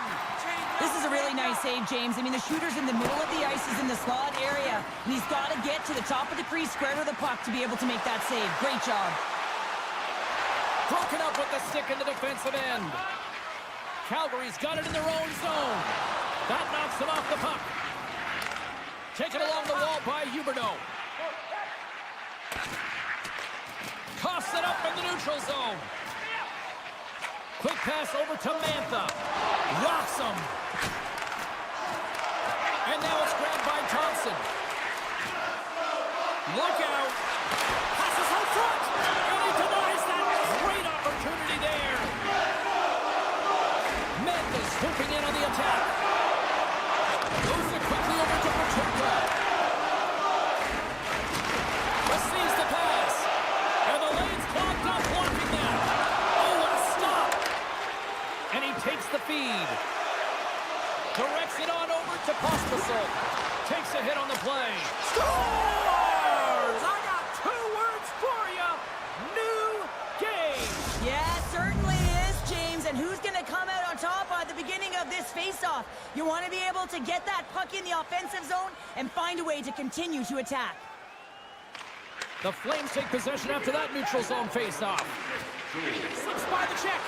This is a really nice save, James. I mean, the shooter's in the middle of the ice, is in the slot area, and he's got to get to the top of the crease, square to the puck to be able to make that save. Great job. Broken up with the stick in the defensive end. Calgary's got it in their own zone. That knocks them off the puck. Taken along the wall by Huberdeau. Coughs it up in the neutral zone. Quick pass over to Mantha. Rocks him. And now it's grabbed by Thompson. Look out. Passes out front. And he denies that. Great opportunity there. Mantha's swooping in on the attack. Moves it quickly over to Pachuca. Receives the pass. And the lane's clogged up blocking that. Oh, what a stop. And he takes the feed. Directs it on over to Pospisil. Takes a hit on the play. Scores! I got 2 words for you. New game. Yeah, it certainly is, James. And who's going to come out on top at the beginning of this face-off? You want to be able to get that puck in the offensive zone and find a way to continue to attack. The Flames take possession after that neutral zone face-off. Slips by the check.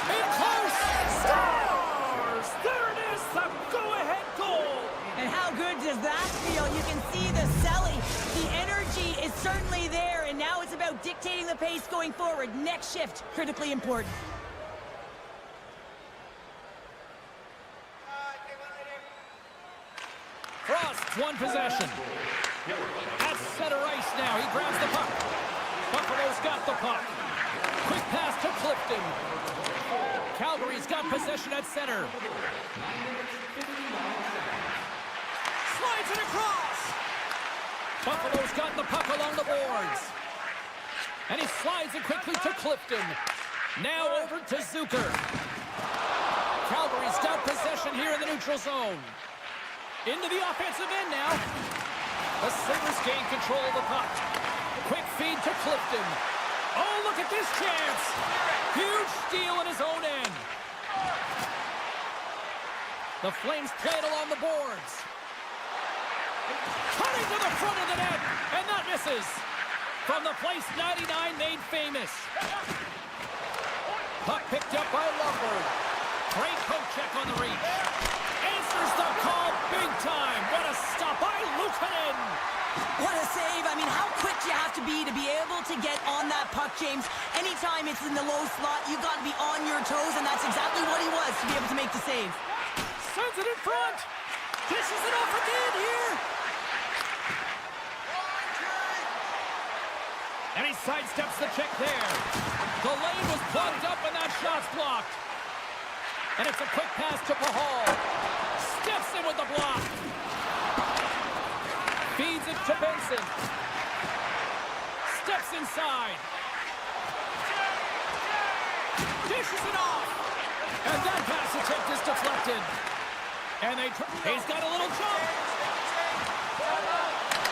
In close. Scores! There it is, the go-ahead goal. And how good does that feel? You can see the selling. The energy is certainly there, and now it's about dictating the pace going forward. Next shift, critically important. Frost's one possession. At center ice now. He grabs the puck. Buffalo's got the puck. Quick pass to Clifton. Calgary's got possession at center. Slides it across. Buffalo's got the puck along the boards. And he slides it quickly to Clifton. Now over to Zucker. Calgary's got possession here in the neutral zone. Into the offensive end now. The Sabres gain control of the puck. Quick feed to Clifton. Oh, look at this chance. Huge steal in his own end. The Flames play it along the boards. Cutting to the front of the net. And that misses. From the place 99 made famous. Puck picked up by Lumberg. Great poke check on the reach. Answers the call big time. What a stop by Luukkonen. What a save. I mean, how quick you have to be able to get on that puck, James. Anytime it's in the low slot, you've got to be on your toes, and that's exactly what he was to be able to make the save. Sends it in front. Dishes it off again here. And he sidesteps the check there. The lane was plugged up, and that shot's blocked. And it's a quick pass to Pahal. Steps in with the block. Feeds it to Benson. Steps inside. Dishes it off. And that pass attempt is deflected. And he's got a little jump.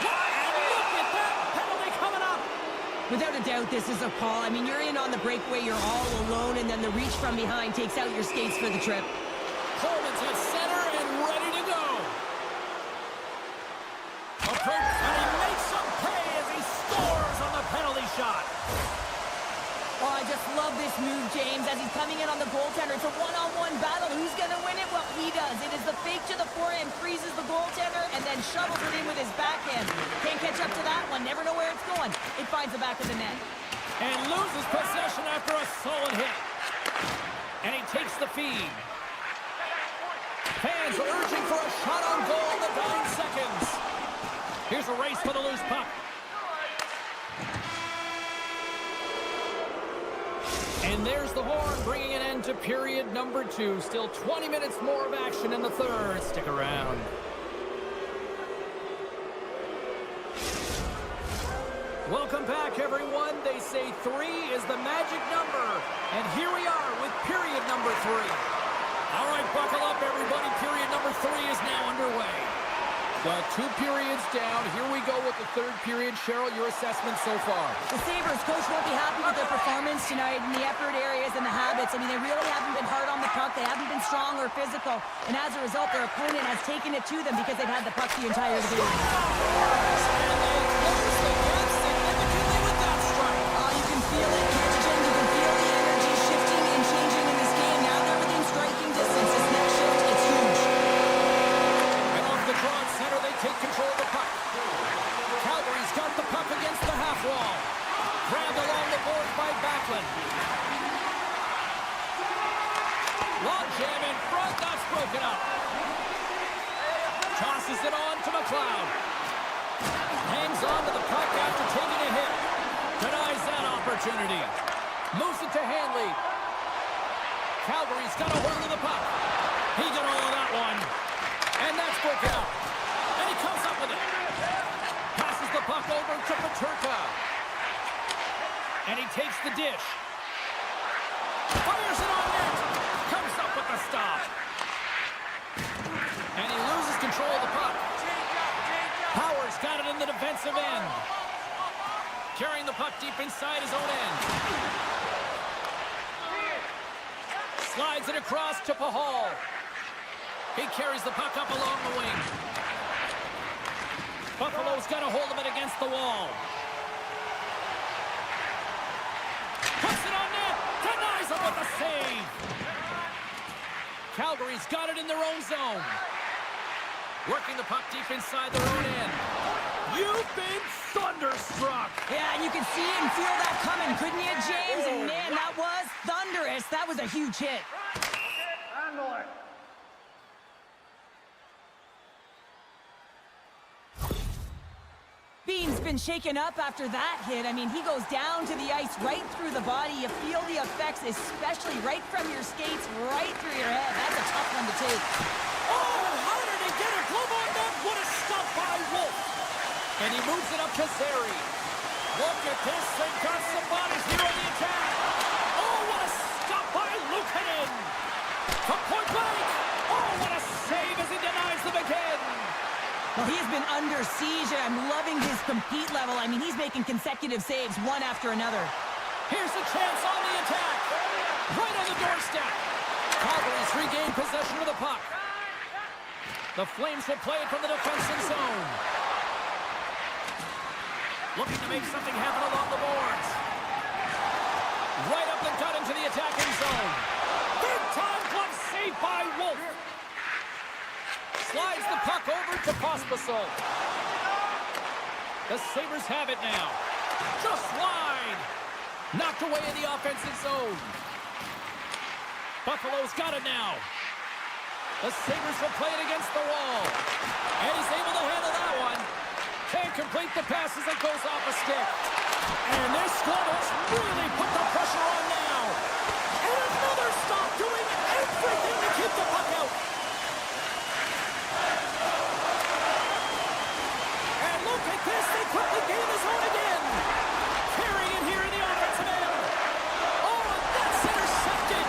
And look at that penalty coming up. Without a doubt, this is a call. I mean, you're in on the breakaway, you're all alone, and then the reach from behind takes out your skates for the trip. Coleman's at center and ready to go. Approach, and he makes some pay as he scores on the penalty shot. Oh, I just love this move, James, as he's coming in on the goaltender. It's a one-on-one battle. Who's going to win it? Well, he does. It is the fake to the forehand, freezes the goaltender, and then shovels it in with his backhand. Can't catch up to that one. Never know where it's going. It finds the back of the net. And loses possession after a solid hit. And he takes the feed. Fans urging for a shot on goal in the dying seconds. Here's a race for the loose puck. And there's the horn, bringing an end to period number 2. Still 20 minutes more of action in the third. Stick around. Welcome back, everyone. They say 3 is the magic number. And here we are with period number 3. All right, buckle up, everybody. Period number 3 is now underway. Well, 2 periods down. Here we go with the third period. Cheryl, your assessment so far? The Sabres coach won't be happy with their performance tonight in the effort areas and the habits. I mean, they really haven't been hard on the puck. They haven't been strong or physical. And as a result, their opponent has taken it to them because they've had the puck the entire game. And they close the gap significantly with that strike. You can feel it, Jim. You can feel the energy shifting and changing in this game. Now everything's Grabbed along the board by Backlund. Long jam in front, that's broken up. Tosses it on to McLeod. Hangs on to the puck after taking a hit. Denies that opportunity. Moves it to Hanley. Calgary's got a hold of the puck. He got all of that one. And that's broken up. And he comes up with it. Passes the puck over to Peterka. And he takes the dish. Fires it on net. Comes up with the stop. And he loses control of the puck. Powers got it in the defensive end. Carrying the puck deep inside his own end. Slides it across to Pahal. He carries the puck up along the wing. Buffalo's got a hold of it against the wall. Puts it on net. Denies him with a save. Calgary's got it in their own zone. Working the puck deep inside their own end. You've been thunderstruck. Yeah, and you can see and feel that coming, couldn't you, James? And man, that was thunderous. That was a huge hit. Bean's been shaken up after that hit. I mean, he goes down to the ice right through the body. You feel the effects, especially right from your skates, right through your head. That's a tough one to take. Oh, how did he get it? Glove on net. What a stop by Wolf. And he moves it up to Zary. Look at this. They've got some bodies here on the attack. Oh, what a stop by Luukkonen. From point blank. Oh, what a save as he denies them again. Well, he's been under siege, and I'm loving his compete level. I mean, he's making consecutive saves, one after another. Here's a chance on the attack. Right on the doorstep. Calgary's regained possession of the puck. The Flames will play it from the defensive zone. Looking to make something happen along the boards. Right up the gut into the attacking zone. Big time glove save by Wolf. Slides the puck over to Pospisil. The Sabres have it now. Just wide. Knocked away in the offensive zone. Buffalo's got it now. The Sabres will play it against the wall. And he's able to handle that one. Can't complete the pass as it goes off a stick. And this squad has really put the pressure on now. And another stop doing everything to keep the puck out. And look at this. They quickly gain the zone again. Carrying it here in the offensive end. Oh, and that's intercepted.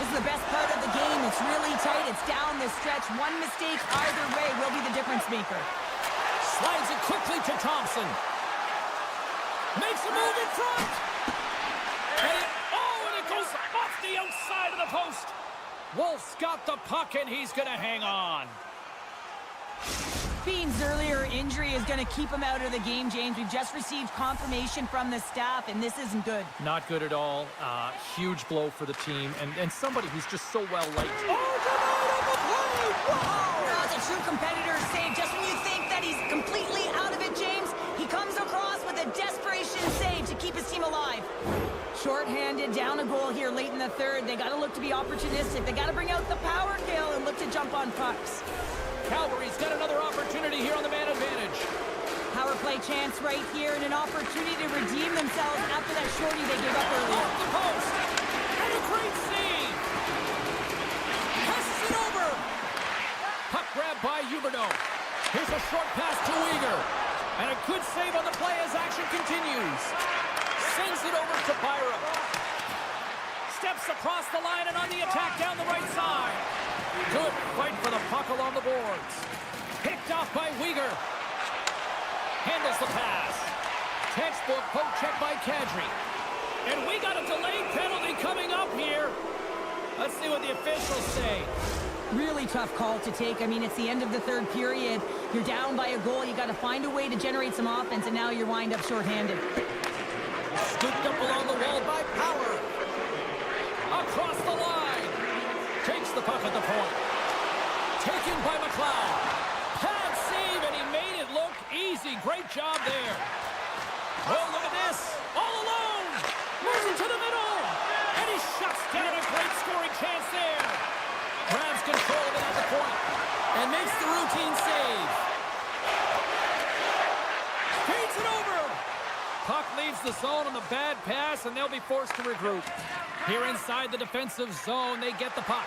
This is the best part of the game. It's really tight. It's down the stretch. One mistake either way will be the difference maker. Slides it quickly to Thompson. Makes a move in front. And it goes off the outside of the post. Wolf's got the puck, and he's going to hang on. Bean's earlier injury is going to keep him out of the game, James. We've just received confirmation from the staff, and this isn't good. Not good at all. Huge blow for the team, and somebody who's just so well liked. Oh, denied on the play! Wow! No, it's a true competitor save. Just when you think that he's completely out of it, James, he comes across with a desperation save to keep his team alive. Short-handed, down a goal here late in the third. They got to look to be opportunistic. They got to bring out the power kill and look to jump on pucks. Calgary's got another opportunity here on the man advantage. Power play chance right here and an opportunity to redeem themselves after that shorty they gave up earlier. Off the post. And a great save. Passes it over. Puck grab by Huberdeau. Here's a short pass to Uyghur. And a good save on the play as action continues. Sends it over to Byram. Steps across the line and on the attack down the right side. Good fight for the puck along the boards. Picked off by Uyghur. Handles the pass. Textbook poke check by Kadri. And we got a delayed penalty coming up here. Let's see what the officials say. Really tough call to take. I mean, it's the end of the third period. You're down by a goal. You got to find a way to generate some offense, and now you're wind up shorthanded. Scooped up along the wall by Power. Across the line. Takes the puck at the point. Taken by McLeod. Pad save, and he made it look easy. Great job there. makes the routine save. Feeds it over. Puck leaves the zone on the bad pass, and they'll be forced to regroup. Here inside the defensive zone, they get the puck.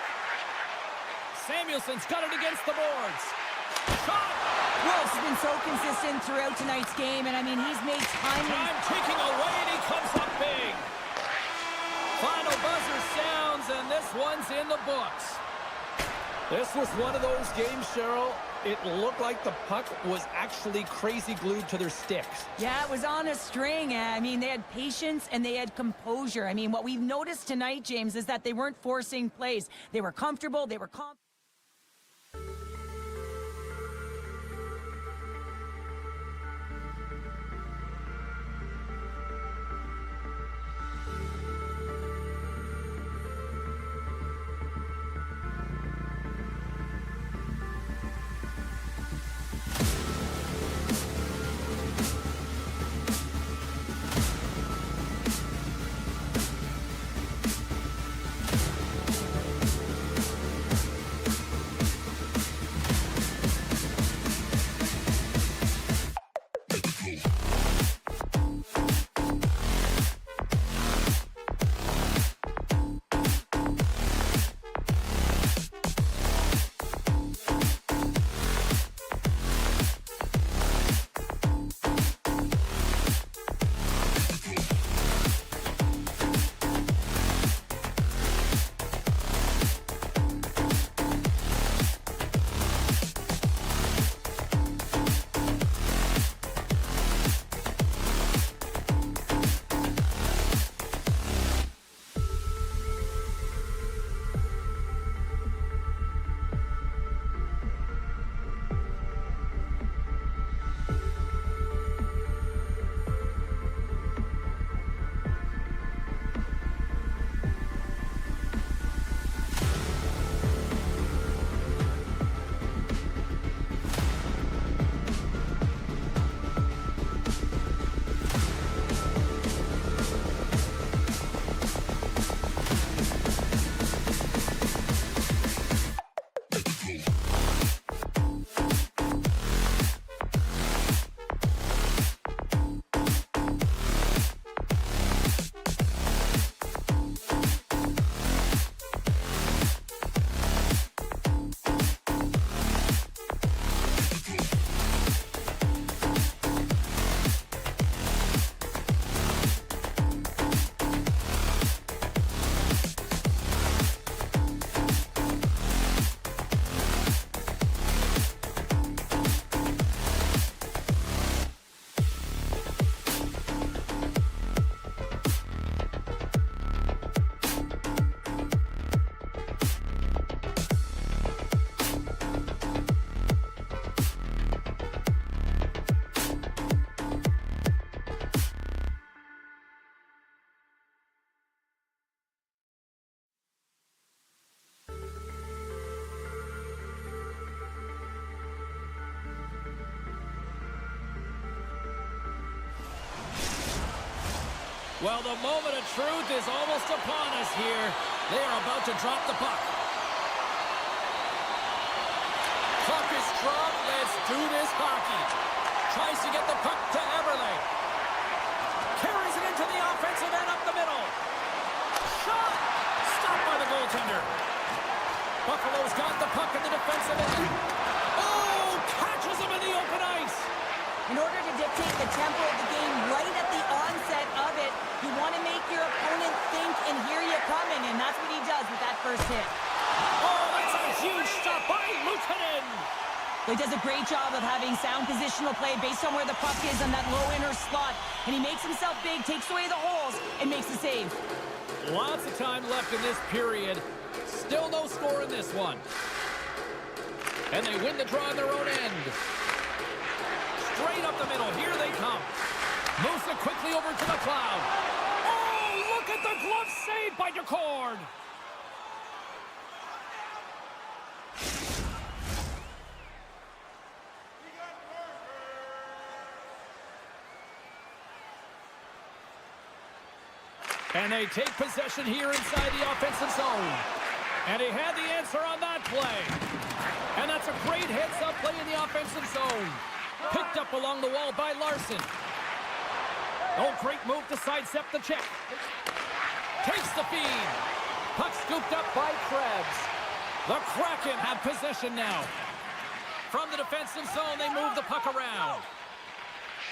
Samuelson's got it against the boards. Shot! Wolf's been so consistent throughout tonight's game, and I mean, he's made timely... Time ticking away, and he comes up big. Final buzzer sounds, and this one's in the books. This was one of those games, Cheryl. It looked like the puck was actually crazy glued to their sticks. Yeah, it was on a string. I mean, they had patience and they had composure. I mean, what we've noticed tonight, James, is that they weren't forcing plays. They were comfortable, they were confident. Well, the moment of truth is almost upon us here. They are about to drop the puck. Puck is dropped. Let's do this hockey. Tries to get the puck to Eberle. Carries it into the offensive end up the middle. Shot! Stopped by the goaltender. Buffalo's got the puck in the defensive end. Oh! Catches him in the open ice. In order to dictate the tempo of the game right at the onset of it, you want to make your opponent think and hear you coming, and that's what he does with that first hit. Oh, that's a huge stop by Lieutenant. He does a great job of having sound positional play based on where the puck is on that low inner slot, and he makes himself big, takes away the holes, and makes the save. Lots of time left in this period. Still no score in this one. And they win the draw on their own end. Straight up the middle. Here they come. Moves it quickly over to the cloud. Oh, look at the glove save by DeCord. And they take possession here inside the offensive zone. And he had the answer on that play. And that's a great heads-up play in the offensive zone. Picked up along the wall by Larson. Oh, great move to sidestep the check. Takes the feed. Puck scooped up by Krebs. The Kraken have possession now. From the defensive zone, they move the puck around.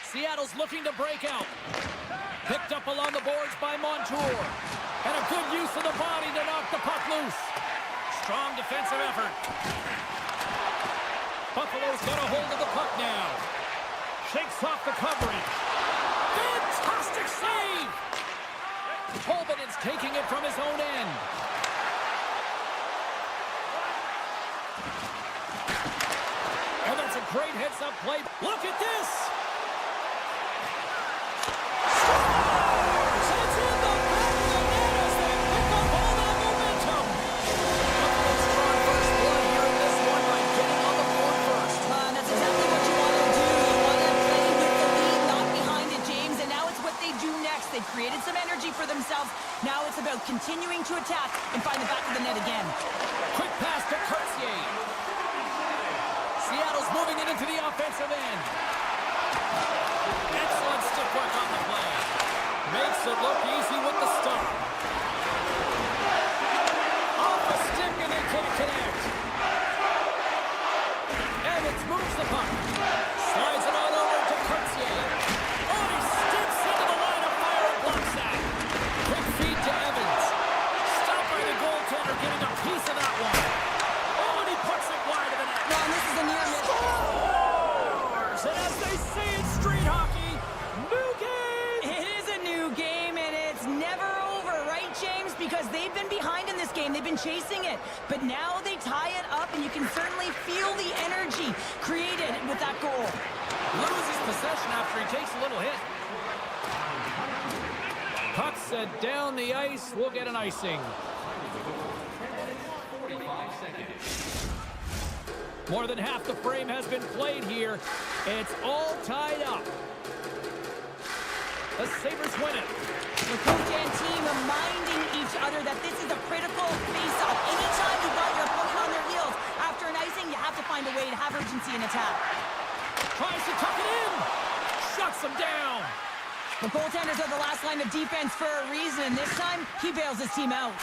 Seattle's looking to break out. Picked up along the boards by Montour. And a good use of the body to knock the puck loose. Strong defensive effort. Buffalo's got a hold of the puck now. Shakes off the coverage. Fantastic save! Tolvanen is taking it from his own end. And that's a great heads-up play. Look at this! It's in the back of the net as they pick up all that momentum. Buffalo's drawing first blood here in this one by getting on the board first. That's exactly what you want to do. You want to play with the lead, not behind it, James. And now it's what they do next. They've created some energy for themselves. Now it's about continuing to attack and find the back of the net again. Quick pass to Cartier. Seattle's moving it into the offensive end. Excellent stick work on the play. Makes it look easy with the stop. Off a stick and they can't connect. Evans moves the puck. Slides it all over to Cartier. Oh, he steps into the line of fire and blocks that. Quick feed to Evans. Stopped by the goaltender getting a piece of that one. Oh, and he puts it wide of the net. No, and this is a near miss. Scores! And as they say in street hockey, new game! It is a new game, and it's never over, right, James? Because they've been behind in this game. They've been chasing it. But now they tie it up, and you can certainly feel the energy created with that goal. Loses possession after he takes a little hit. Puck set down the ice. We'll get an icing. More than half the frame has been played here. It's all tied up. The Sabres win it. The coach and team reminding each other that this is a critical face-off. Anytime you've got your opponent on their heels after an icing, you have to find a way to have urgency in attack. Tries to tuck it in. Shuts him down. The goaltenders are the last line of defense for a reason. This time, he bails his team out.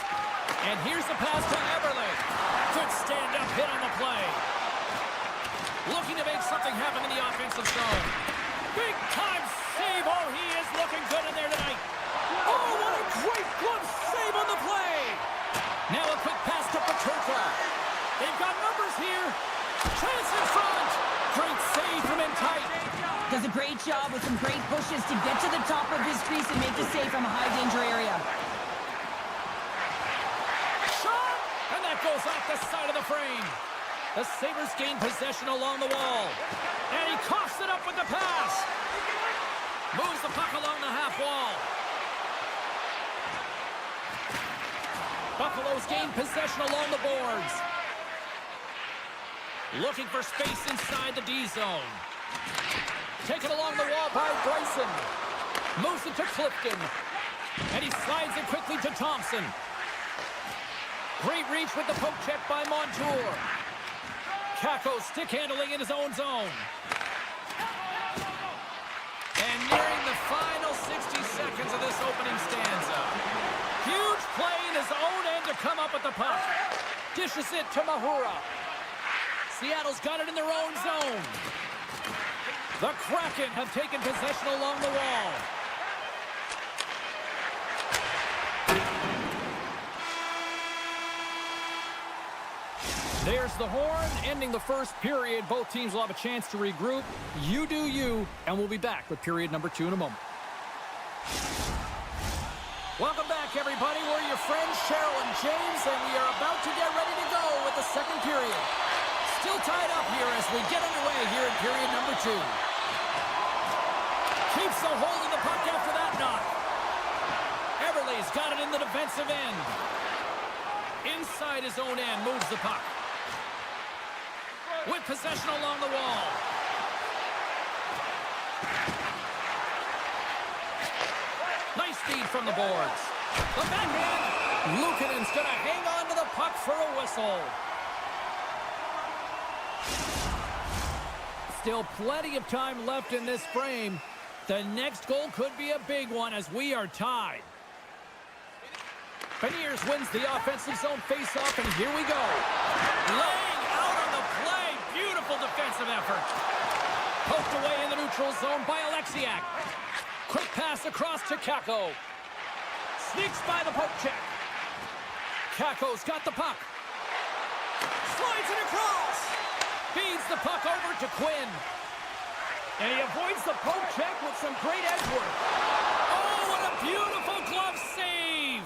And here's the pass to Eberle. Good stand-up hit on the play. Looking to make something happen in the offensive zone. Big-time save. Oh, he is looking good in there tonight. Oh, what a great glove save on the play. Now a quick pass to Petrova. They've got numbers here. Chance in front. Great save from in tight. Does a great job with some great pushes to get to the top of his crease and make the save from a high-danger area. Shot! And that goes off the side of the frame. The Sabres gain possession along the wall. And he coughs it up with the pass. Moves the puck along the half wall. Buffalo's gained possession along the boards. Looking for space inside the D zone. Taken along the wall by Bryson. Moves it to Clifton. And he slides it quickly to Thompson. Great reach with the poke check by Montour. Kako stick handling in his own zone. And nearing the final 60 seconds of this opening stanza. Huge play in his own end to come up with the puck. Dishes it to Mahura. Seattle's got it in their own zone. The Kraken have taken possession along the wall. There's the horn, ending the first period. Both teams will have a chance to regroup. You do you, and we'll be back with period number 2 in a moment. Welcome back, everybody. We're your friends, Cheryl and James, and we are about to get ready to go with the second period. Still tied up here as we get underway here in period number 2. Keeps the hold of the puck after that knock. Eberle's got it in the defensive end. Inside his own end, moves the puck. With possession along the wall. Nice feed from the boards. The backhand. Luukkonen's going to hang on to the puck for a whistle. Still plenty of time left in this frame. The next goal could be a big one as we are tied. Beniers wins the offensive zone faceoff, and here we go. Laying out on the play. Beautiful defensive effort. Poked away in the neutral zone by Alexiak. Quick pass across to Kakko. Sneaks by the poke check. Kakko's got the puck. Slides it across. Feeds the puck over to Quinn. And he avoids the poke check with some great edge work. Oh, what a beautiful glove save.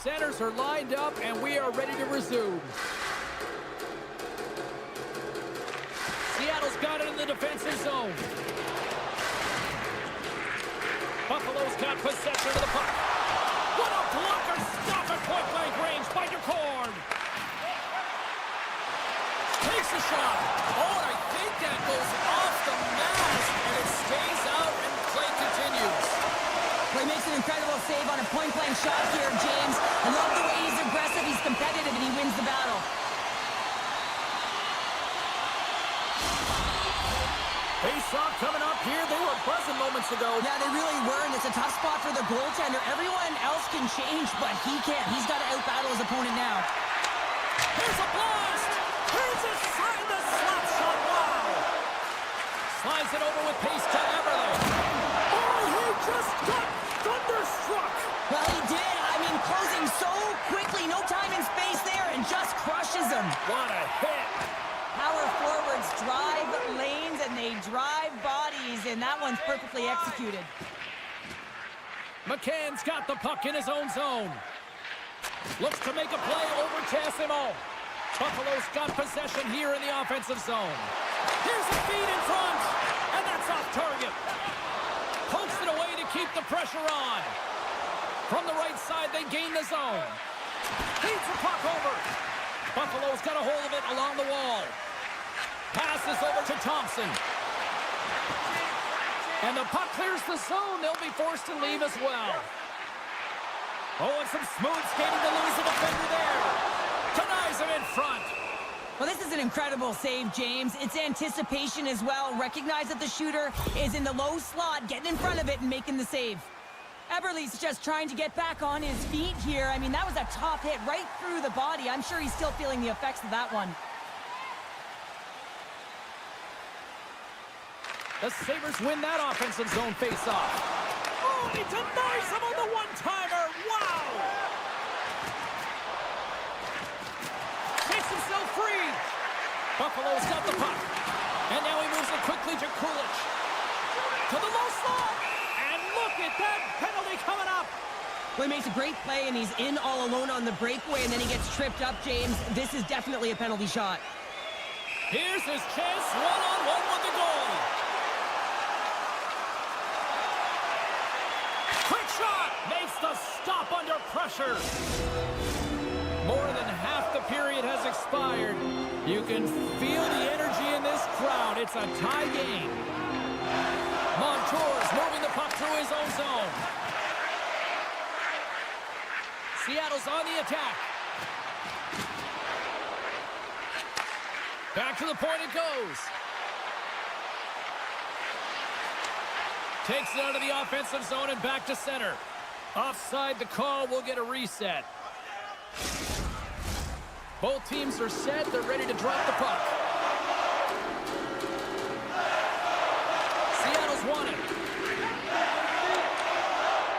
Centers are lined up, and we are ready to resume. Seattle's got it in the defensive zone. Buffalo's got possession of the puck. What a blocker stop at point-blank range by Ducord. Takes a shot. Oh, and I think that goes off the mask, and it stays out, and play continues. Well, he makes an incredible save on a point-blank shot here, James. I love the way he's aggressive, he's competitive, and he wins the battle. Face-off coming up here. They were buzzing moments ago. Yeah, they really were, and it's a tough spot for the goaltender. Everyone else can change, but he can't. He's got to out-battle his opponent now. Here's a blast! Here's a sign, the slap shot. Wow! Slides it over with pace to Everly. Oh, he just got thunderstruck! Well, he did. I mean, closing so quickly, no time and space there, and just crushes him. What a hit! Power forwards drive lanes, and they drive bodies, and that one's perfectly executed. McCann's got the puck in his own zone. Looks to make a play over Tassimo. Buffalo's got possession here in the offensive zone. Here's a feed in front, and that's off target. Pokes it away to keep the pressure on. From the right side, they gain the zone. Feeds the puck over. Buffalo's got a hold of it along the wall. Passes over to Thompson. And the puck clears the zone. They'll be forced to leave as well. Oh, and some smooth skating to lose the defender there. Denies him in front. Well, this is an incredible save, James. It's anticipation as well. Recognize that the shooter is in the low slot, getting in front of it and making the save. Eberle's just trying to get back on his feet here. I mean, that was a top hit right through the body. I'm sure he's still feeling the effects of that one. The Sabres win that offensive zone faceoff. Oh, he denies him on the one-timer. Wow! Takes himself free. Buffalo's got the puck. And now he moves it quickly to Kulich. To the low slot. And look at that penalty coming up. Well, he makes a great play, and he's in all alone on the breakaway, and then he gets tripped up, James. This is definitely a penalty shot. Here's his chance, one-on-one with the goalie. Quick shot! Makes the stop under pressure. More than half the period has expired. You can feel the energy in this crowd. It's a tie game. Montour's moving the puck through his own zone. Seattle's on the attack. Back to the point it goes. Takes it out of the offensive zone and back to center. Offside the call, we'll get a reset. Both teams are set, they're ready to drop the puck. Seattle's won it.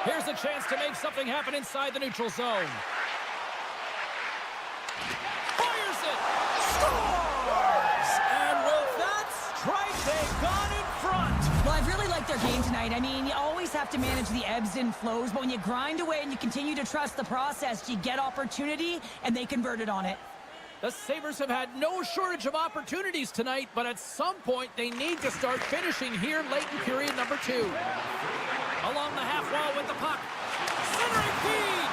Here's a chance to make something happen inside the neutral zone. Fires it! Scores! And with that strike, they've gone in front. Well, I've really liked their game tonight. I mean, you always have to manage the ebbs and flows, but when you grind away and you continue to trust the process, you get opportunity, and they converted on it. The Sabres have had no shortage of opportunities tonight, but at some point, they need to start finishing here late in period number 2. Along the half wall with the puck. Centering feed!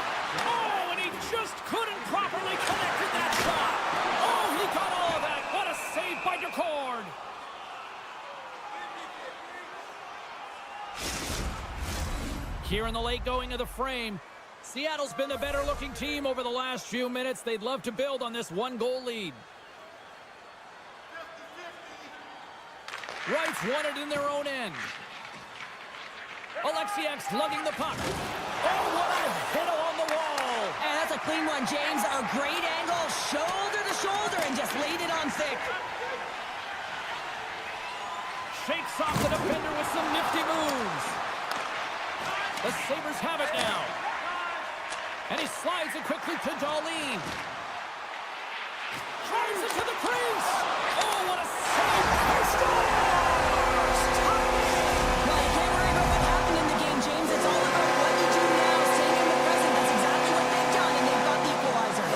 Oh, and he just couldn't properly connect with that shot. Oh, he got all of that. What a save by Ducord. Here in the late going of the frame, Seattle's been the better-looking team over the last few minutes. They'd love to build on this one-goal lead. Wrights won it in their own end. Alexiak's lugging the puck. Oh, what a hit along the wall. And that's a clean one, James. A great angle, shoulder to shoulder, and just laid it on thick. Shakes off the defender with some nifty moves. The Sabres have it now. And he slides it quickly to Darlene. Drives it to the crease. Oh, what a save. He scores! Well, you can't worry about what happened in the game, James. It's all about what you do now, staying in the present. That's exactly what they've done, and they've got the equalizer.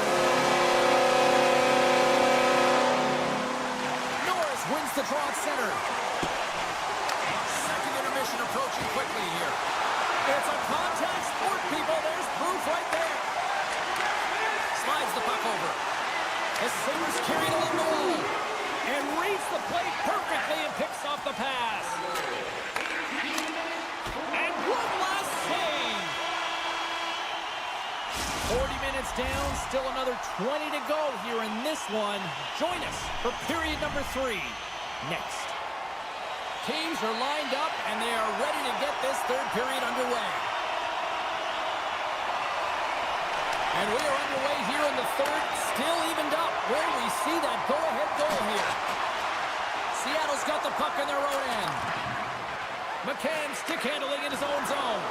Norris wins the draw at center. Second intermission approaching quickly here. It's a contact sport, people. There's proof right there. Slides the puck over. The Sabres carry it along the wall and reads the play perfectly and picks off the pass. And one last save. 40 minutes down, still another 20 to go here in this one. Join us for period number 3 next. Teams are lined up, and they are ready to get this third period underway. And we are underway here in the third, still evened up. Will we see that go-ahead goal here? Seattle's got the puck in their own end. McCann stick handling in his own zone.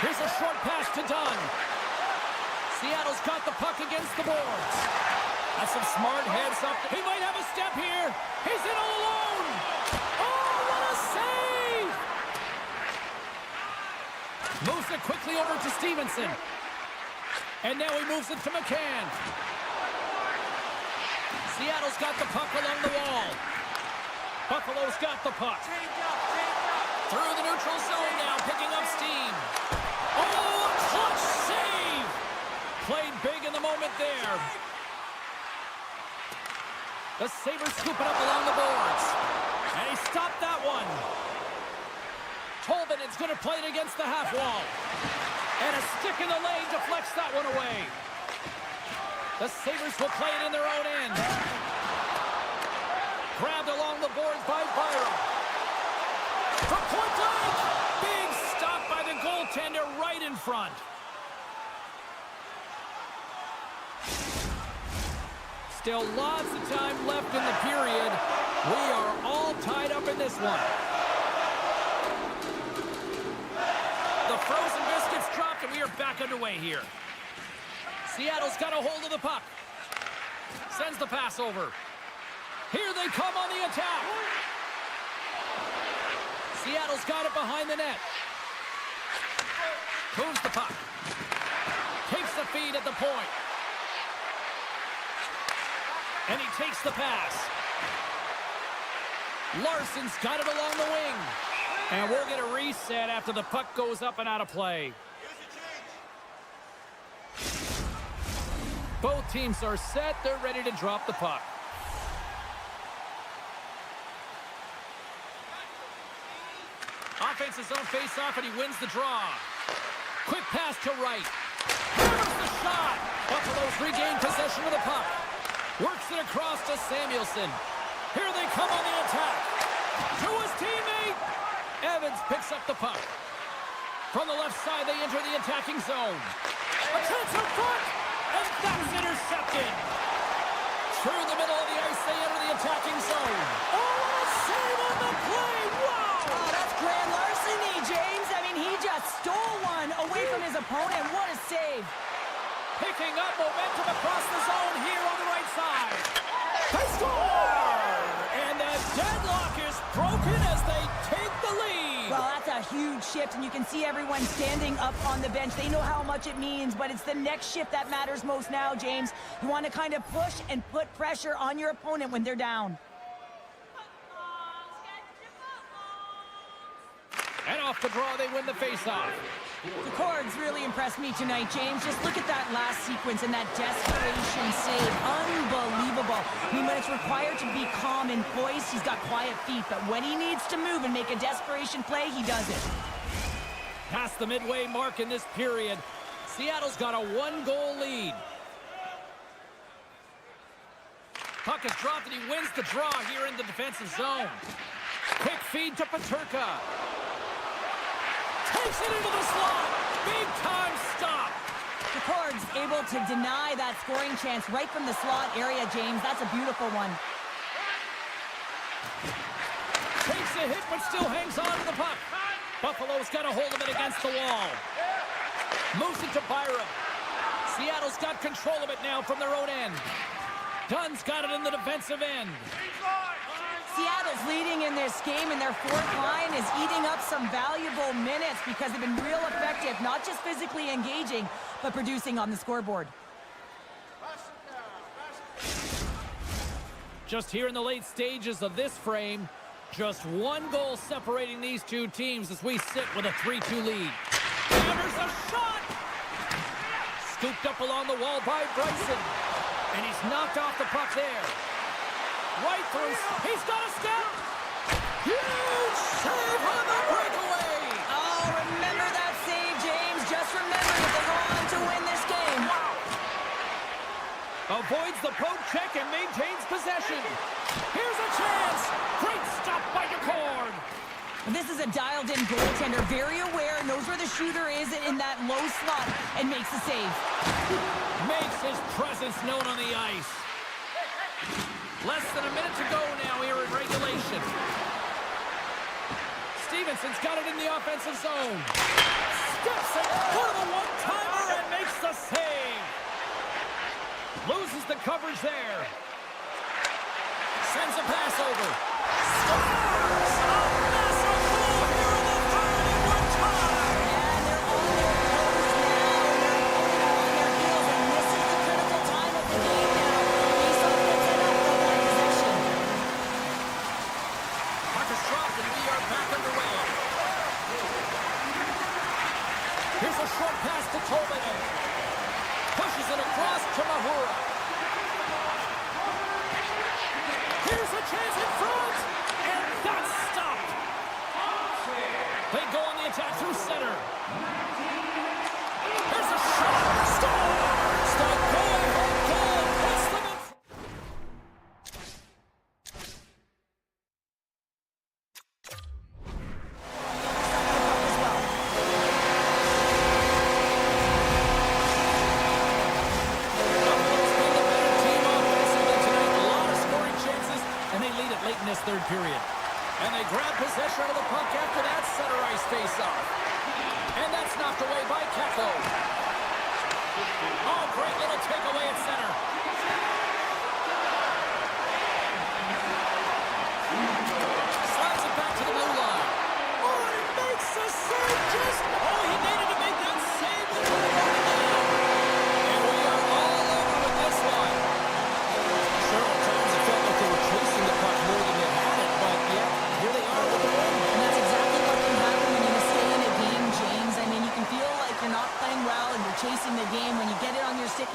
Here's a short pass to Dunn. Seattle's got the puck against the boards. That's some smart heads up. He might have a step here. He's in all alone. Oh, what a save! Moves it quickly over to Stevenson. And now he moves it to McCann. Seattle's got the puck along the wall. Buffalo's got the puck. Through the neutral zone now, picking up steam. Oh, a clutch save! Played big in the moment there. The Sabres scoop it up along the boards. And he stopped that one. Tolvin is going to play it against the half wall. And a stick in the lane deflects that one away. The Sabres will play it in their own end. Grabbed along the boards by Byram. From point blank. Big stop by the goaltender right in front. Still lots of time left in the period. We are all tied up in this one. The frozen biscuits dropped, and we are back underway here. Seattle's got a hold of the puck. Sends the pass over. Here they come on the attack. Seattle's got it behind the net. Moves the puck. Takes the feed at the point. And he takes the pass. Larson's got it along the wing. And we'll get a reset after the puck goes up and out of play. Both teams are set. They're ready to drop the puck. Offense his own face-off, and he wins the draw. Quick pass to Wright. Here's the shot. Buffalo's regained possession of the puck. Works it across to Samuelson. Here they come on the attack. To his teammate. Evans picks up the puck. From the left side, they enter the attacking zone. A chance in front. And that's intercepted. Through the middle of the ice, they enter the attacking zone. Oh, what a save on the play. Wow. Oh, that's grand larceny, James. I mean, he just stole one away from his opponent. What a save. Picking up momentum across the zone here on the right side. They score! And the deadlock is broken as they take the lead. Well, that's a huge shift, and you can see everyone standing up on the bench. They know how much it means, but it's the next shift that matters most now, James. You want to kind of push and put pressure on your opponent when they're down. And off the draw, they win the faceoff. The Cords really impressed me tonight, James. Just look at that last sequence and that desperation save. Unbelievable. I mean, when it's required to be calm and poised, he's got quiet feet. But when he needs to move and make a desperation play, he does it. Past the midway mark in this period, Seattle's got a 1-goal lead. Puck is dropped and he wins the draw here in the defensive zone. Quick feed to Peterka. Takes it into the slot. Big time stop. The Cords able to deny that scoring chance right from the slot area, James. That's a beautiful one. Takes a hit but still hangs on to the puck. Buffalo's got a hold of it against the wall. Moves it to Byram. Seattle's got control of it now from their own end. Dunn's got it in the defensive end. Seattle's leading in this game, and their fourth line is eating up some valuable minutes because they've been real effective, not just physically engaging, but producing on the scoreboard. Just here in the late stages of this frame, just 1 goal separating these two teams as we sit with a 3-2 lead. And there's a shot! Scooped up along the wall by Bryson. And he's knocked off the puck there. Right through. He's got a step. Huge save on the breakaway. Oh, remember that save, James. Just remember if they go on to win this game. Avoids the poke check and maintains possession. Here's a chance. Great stop by DeCord. This is a dialed-in goaltender, very aware, knows where the shooter is in that low slot, and makes the save. Makes his presence known on the ice. Less than a minute to go now here in regulation. Stevenson's got it in the offensive zone. Steps it for the one-timer and makes the save. Loses the coverage there. Sends a pass over. Scores! A massive goal here in the third in one time. And they're on their toes now. They're on their heels, and this is the critical time of the game now. Faceoff gets it up, they'll win possession. Puck is dropped and we are back underway. Here's a short pass to Tobin. Pushes it across to Mahura. Here's a chance in front, and that's stopped. They go on the attack through center. Here's a shot. Scores! The go-ahead goal puts them in. Third period. And they grab possession of the puck after that center ice face-off. And that's knocked away by Keko. Oh, great little takeaway at center. Slides it back to the blue line. Oh, he makes a save just... Oh, he needed to make that save with the down. And we are all over with this one. Several times it felt like they were chasing the puck more than they had it, but yet, here they are with the win. And that's exactly what can happen when you stay in a game, James. I mean, you can feel like you're not playing well and you're chasing the game. When you get it on your stick,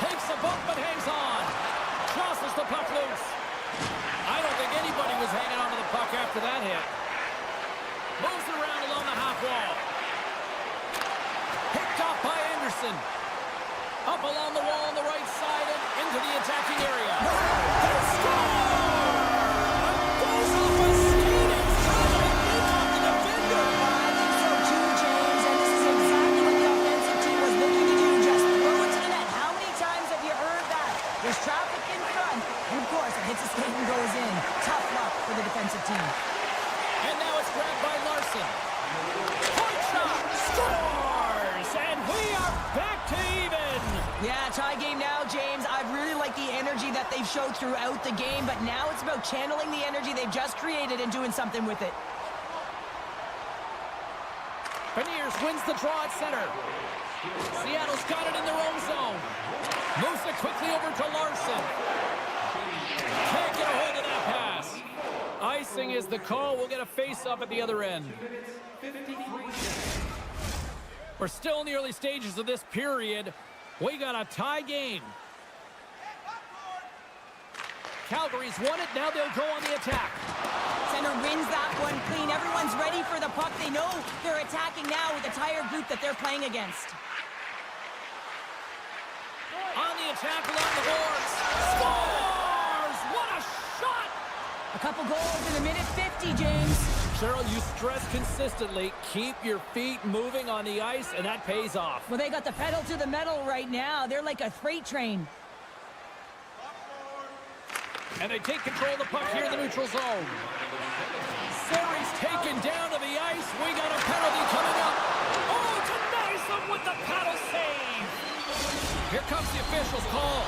Takes a bump but hangs on. Jostles the puck loose. I don't think anybody was hanging onto the puck after that hit. Moves it around along the half wall. Picked off by Anderson. Up along the wall on the right side and into the attacking area. They score! Goes off a skating shot, I think, off the defender. I think so too, James, and this is exactly what the offensive team was looking to do. Just throw it to the net. How many times have you heard that? There's traffic in front, and of course, it hits the skate and goes in. Tough luck for the defensive team. And now it's grabbed by Larson. Point shot! Scores! And we are back to even! Yeah, tie game now, James. I really like the energy that they've showed throughout the game, but now it's about channeling the energy they've just created and doing something with it. Beniers wins the draw at center. Seattle's got it in their own zone. Moves it quickly over to Larson. Can't get a hold of that pass. Icing is the call. We'll get a face-off at the other end. We're still in the early stages of this period. We got a tie game. Calgary's won it. Now they'll go on the attack. Center wins that one clean. Everyone's ready for the puck. They know they're attacking now with the tired group that they're playing against. On the attack along the boards. Scores! What a shot! A couple goals in a minute 50, James. Cheryl, you stress consistently, keep your feet moving on the ice, and that pays off. Well, they got the pedal to the metal right now. They're like a freight train. And they take control of the puck here in the neutral zone. Series taken down to the ice. We got a penalty coming up. Oh, denies them with the paddle save. Here comes the official's call.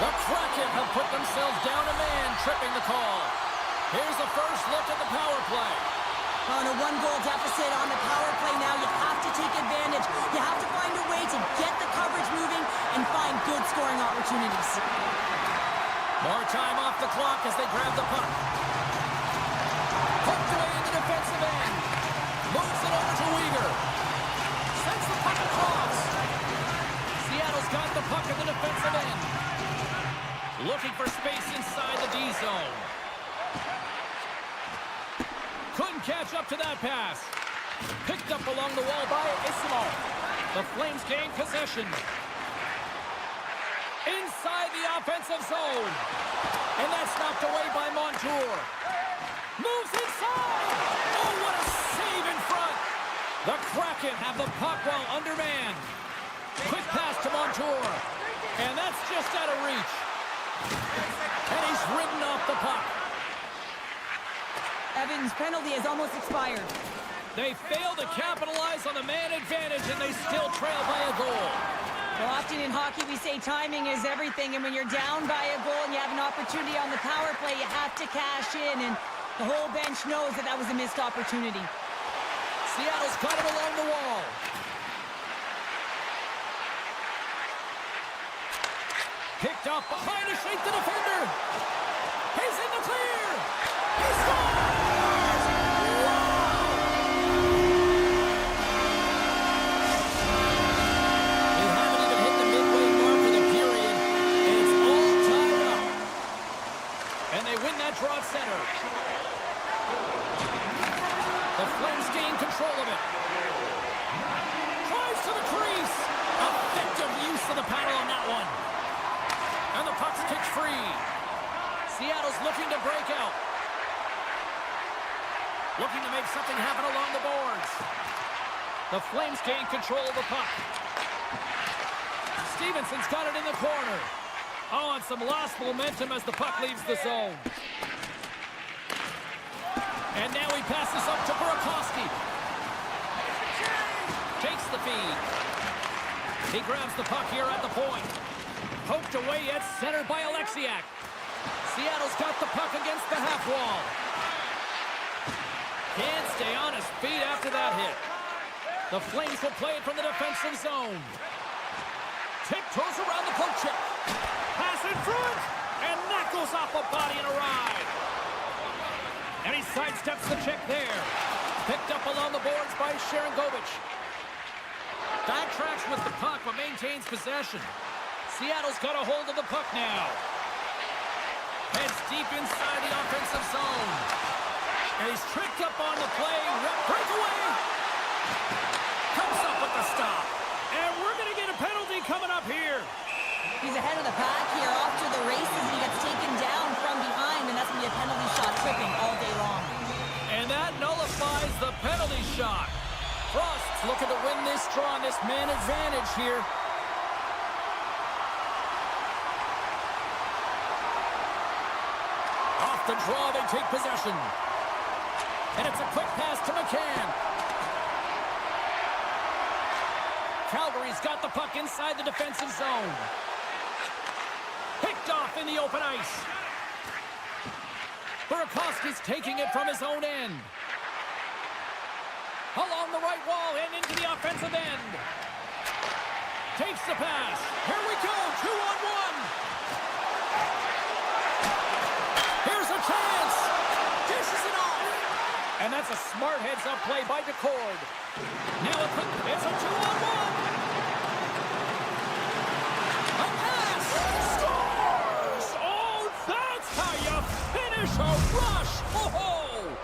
The Kraken have put themselves down a man, tripping the call. Here's the first look at the power play. On a one-goal deficit on the power play now, you have to take advantage. You have to find a way to get the coverage moving and find good scoring opportunities. More time off the clock as they grab the puck. Poked away in the defensive end. Moves it over to Weegar. Sends the puck across. Seattle's got the puck in the defensive end. Looking for space inside the D zone. Couldn't catch up to that pass. Picked up along the wall by Ismo. The Flames gain possession. Inside the offensive zone. And that's knocked away by Montour. Moves inside. Oh, what a save in front. The Kraken have the puck while undermanned. Quick pass to Montour. And that's just out of reach. And he's ridden off the puck. Evans' penalty has almost expired. They fail to capitalize on the man advantage, and they still trail by a goal. Well, often in hockey we say timing is everything, and when you're down by a goal and you have an opportunity on the power play, you have to cash in, and the whole bench knows that that was a missed opportunity. Seattle's got him along the wall. Picked off behind to shake the defender. He's in the clear. He scores! Draw at center. The Flames gain control of it. Drives to the crease. Effective use of the paddle on that one. And the puck's kicked free. Seattle's looking to break out. Looking to make something happen along the boards. The Flames gain control of the puck. Stevenson's got it in the corner. Oh, and some lost momentum as the puck leaves the zone. And now he passes up to Burakovsky. Takes the feed. He grabs the puck here at the point. Poked away at center by Alexiak. Seattle's got the puck against the half wall. Can't stay on his feet after that hit. The Flames will play it from the defensive zone. Tiptoes around the poke check. Pass in front. And that goes off a body and a ride. And he sidesteps the check there. Picked up along the boards by Sharangovich. Backtracks with the puck but maintains possession. Seattle's got a hold of the puck now. Heads deep inside the offensive zone. And he's tricked up on the play. Breakaway. Comes up with the stop. And we're going to get a penalty coming up here. He's ahead of the pack here, off to the races, and he gets taken down from behind, and that's going to be a penalty shot tripping all day long. And that nullifies the penalty shot. Frost's looking to win this draw on this man advantage here. Off the draw, they take possession. And it's a quick pass to McCann. Calgary's got the puck inside the defensive zone. Picked off in the open ice. Burakovsky's taking it from his own end. Along the right wall and into the offensive end. Takes the pass. Here we go, 2-on-1. Here's a chance. Dishes it off. And that's a smart heads-up play by DeCord. Now it's a 2-on-1. A pass. Scores! Oh, that's how you finish a rush. Oh!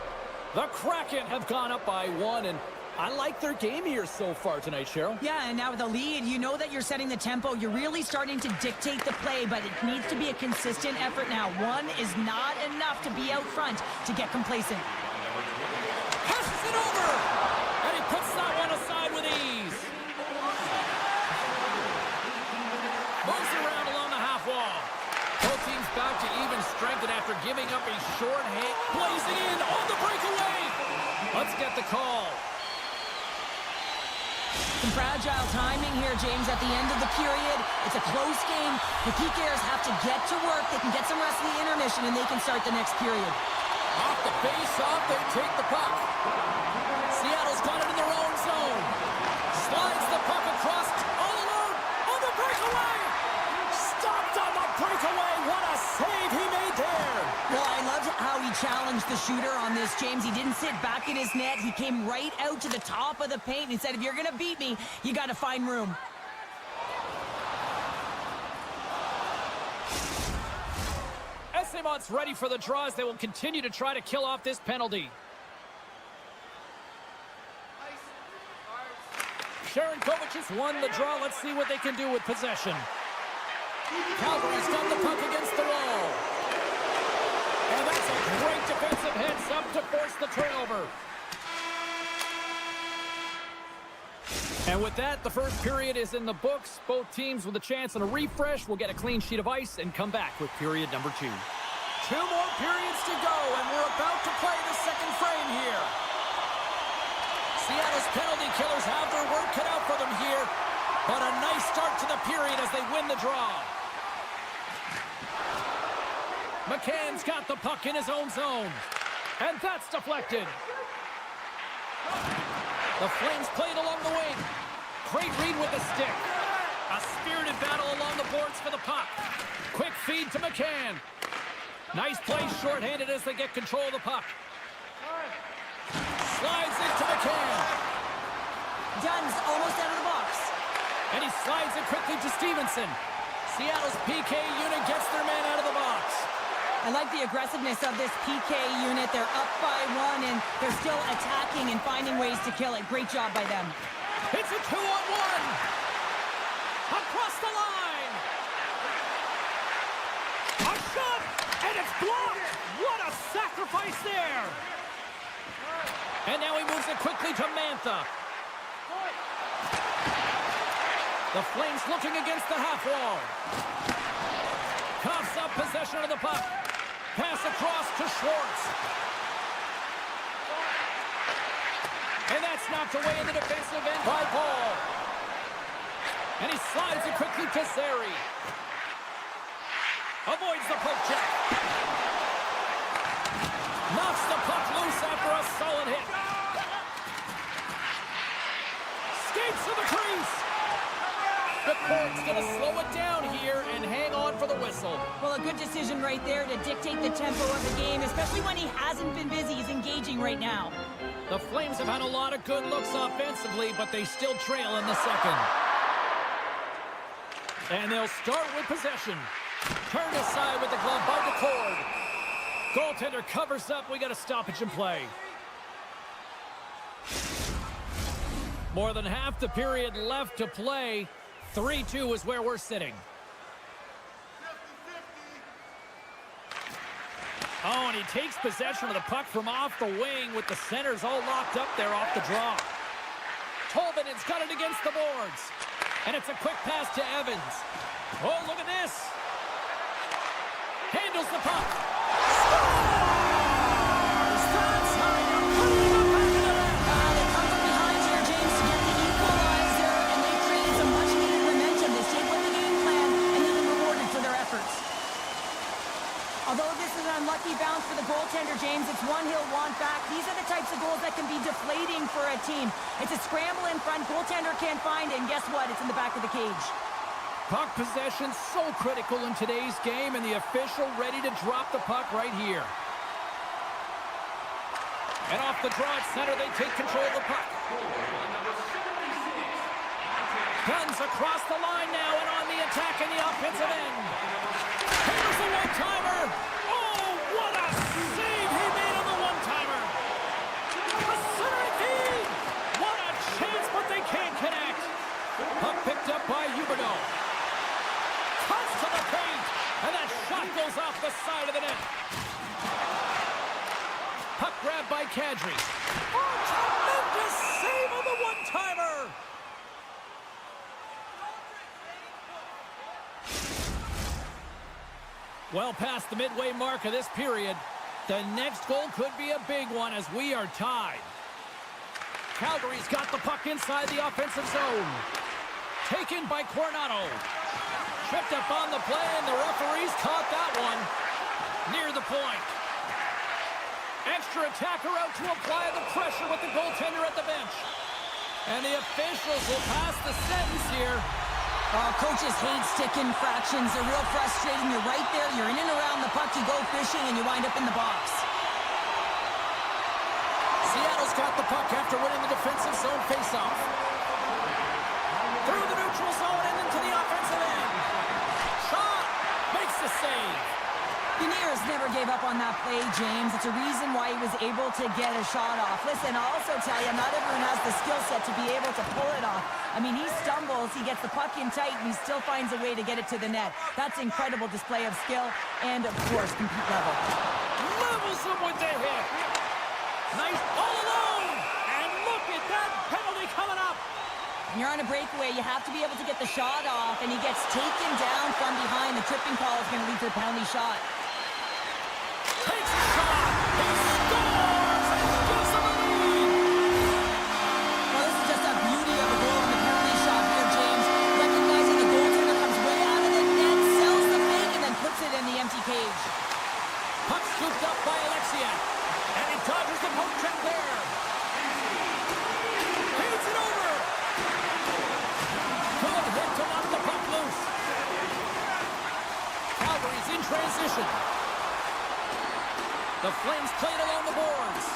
The Kraken have gone up by 1, and I like their game here so far tonight, Cheryl. Yeah, and now with the lead, you know that you're setting the tempo. You're really starting to dictate the play, but it needs to be a consistent effort now. One is not enough to be out front to get complacent. Passes it over! And he puts that one aside with ease. Moves around along the half wall. Both teams back to even strength, and after giving up a short hit, blazing in on the breakaway. Let's get the call. Some fragile timing here, James, at the end of the period. It's a close game. The PKers have to get to work. They can get some rest in the intermission, and they can start the next period. Off the face-off, they take the puck. Seattle's got it in their own zone. Slides the puck across, all alone, on the breakaway. Stopped on the breakaway. What a save he made there. Well, I loved how he challenged the shooter on this, James. He didn't sit back in his net. He came right out to the top of the paint and said, if you're going to beat me, you got to find room. Esamont's ready for the draws. They will continue to try to kill off this penalty. Sharankovic has won the draw. Let's see what they can do with possession. Calgary's got the puck against the wall. And that's a great defensive heads-up to force the turnover. And with that, the first period is in the books. Both teams with a chance on a refresh will get a clean sheet of ice and come back with period number 2. 2 more periods to go, and we're about to play the second frame here. Seattle's penalty killers have their work cut out for them here, but a nice start to the period as they win the draw. McCann's got the puck in his own zone, and that's deflected. The Flames played along the wing. Great read with the stick. A spirited battle along the boards for the puck. Quick feed to McCann. Nice play shorthanded as they get control of the puck. Slides into McCann. Dunn's almost out of the box. And he slides it quickly to Stevenson. Seattle's PK unit gets their man out of the box. I like the aggressiveness of this PK unit. They're up by 1, and they're still attacking and finding ways to kill it. Great job by them. It's a 2-on-1. Across the line. A shot, and it's blocked. What a sacrifice there. And now he moves it quickly to Mantha. The Flames looking against the half wall. Coughs up possession of the puck. Pass across to Schwartz. And that's knocked away in the defensive end by Paul. And he slides it quickly to Zary. Avoids the poke check. Knocks the puck loose after a solid hit. Skates to the crease. The court's going to slow it down here and hang on for the whistle. Well, a good decision right there to dictate the tempo of the game, especially when he hasn't been busy. He's engaging right now. The Flames have had a lot of good looks offensively, but they still trail in the second. And they'll start with possession. Turned aside with the glove by the cord. Goaltender covers up. We got a stoppage in play. More than half the period left to play. 3-2 is where we're sitting. Oh, and he takes possession of the puck from off the wing with the centers all locked up there off the draw. Tolman has got it against the boards. And it's a quick pass to Evans. Oh, look at this. Handles the puck. Scores! That's how you're putting it back in the net. They come from behind here, James, to get the equalizer, and they created some much-needed momentum. They stayed with the game plan, and they've been rewarded for their efforts. Although this is an unlucky bounce for the goaltender, James, it's one he'll want back. These are the types of goals that can be deflating for a team. It's a scramble in front, goaltender can't find it, and guess what? It's in the back of the cage. Puck possession so critical in today's game, and the official ready to drop the puck right here. And off the draw at center, they take control of the puck. Guns across the line now, and on the attack in the offensive end. Here's the one-timer. Oh, what a save he made on the one-timer. A centering feed. What a chance, but they can't connect. Puck picked up by Huberdeau. Cuts to the paint, and that shot goes off the side of the net. Puck grabbed by Kadri. Oh, tremendous save on the one-timer. Well past the midway mark of this period. The next goal could be a big one as we are tied. Calgary's got the puck inside the offensive zone. Taken by Coronado. Tripped up on the play, and the referees caught that one near the point. Extra attacker out to apply the pressure with the goaltender at the bench. And the officials will pass the sentence here. Coaches hate stick infractions. They're real frustrating. You're right there. You're in and around the puck. You go fishing, and you wind up in the box. Seattle's got the puck after winning the defensive zone faceoff. Through the neutral zone and into the offensive end. Shot makes the save. Beniers never gave up on that play, James. It's a reason why he was able to get a shot off. Listen, I'll also tell you, not everyone has the skill set to be able to pull it off. I mean, he stumbles, he gets the puck in tight, and he still finds a way to get it to the net. That's incredible display of skill and, of course, compete level. Levels him with the hit. Nice all alone. And look at that penalty coming up. When you're on a breakaway, you have to be able to get the shot off, and he gets taken down from behind. The tripping call is going to lead to a penalty shot. Takes a shot. He scores and gives them a lead. Well, this is just a beauty of a goal on the penalty shot here, James. Recognizing the goaltender comes way out of the net, sells the fake, and then puts it in the empty cage. Puck scooped up by Alexiak. And he dodges the poke check there. Feeds it over. Good hit to knock the puck loose. Calgary's in transition. The Flames played along the boards.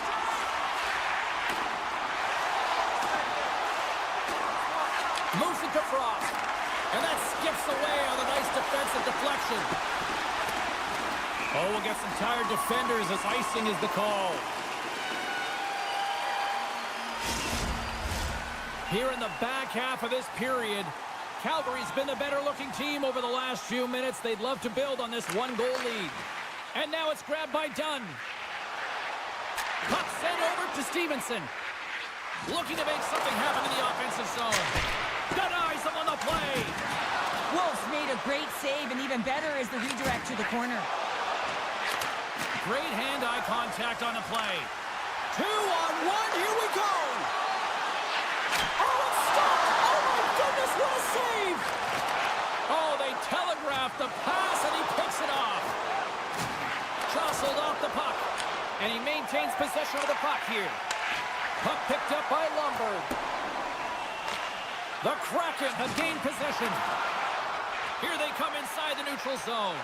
Moves it to Frost. And that skips away on a nice defensive deflection. Oh, we'll get some tired defenders as icing is the call. Here in the back half of this period, Calgary's been the better-looking team over the last few minutes. They'd love to build on this one-goal lead. And now it's grabbed by Dunn. Puck sent over to Stevenson. Looking to make something happen in the offensive zone. Denies him on the play. Wolf's made a great save, and even better is the redirect to the corner. Great hand-eye contact on the play. 2-on-1, here we go. Oh, it's stopped. Oh, my goodness, what a save. Oh, they telegraphed the pass, and he picks it off. Jostled off the puck, and he maintains possession of the puck here. Puck picked up by Lundberg. The Kraken have gained possession. Here they come inside the neutral zone.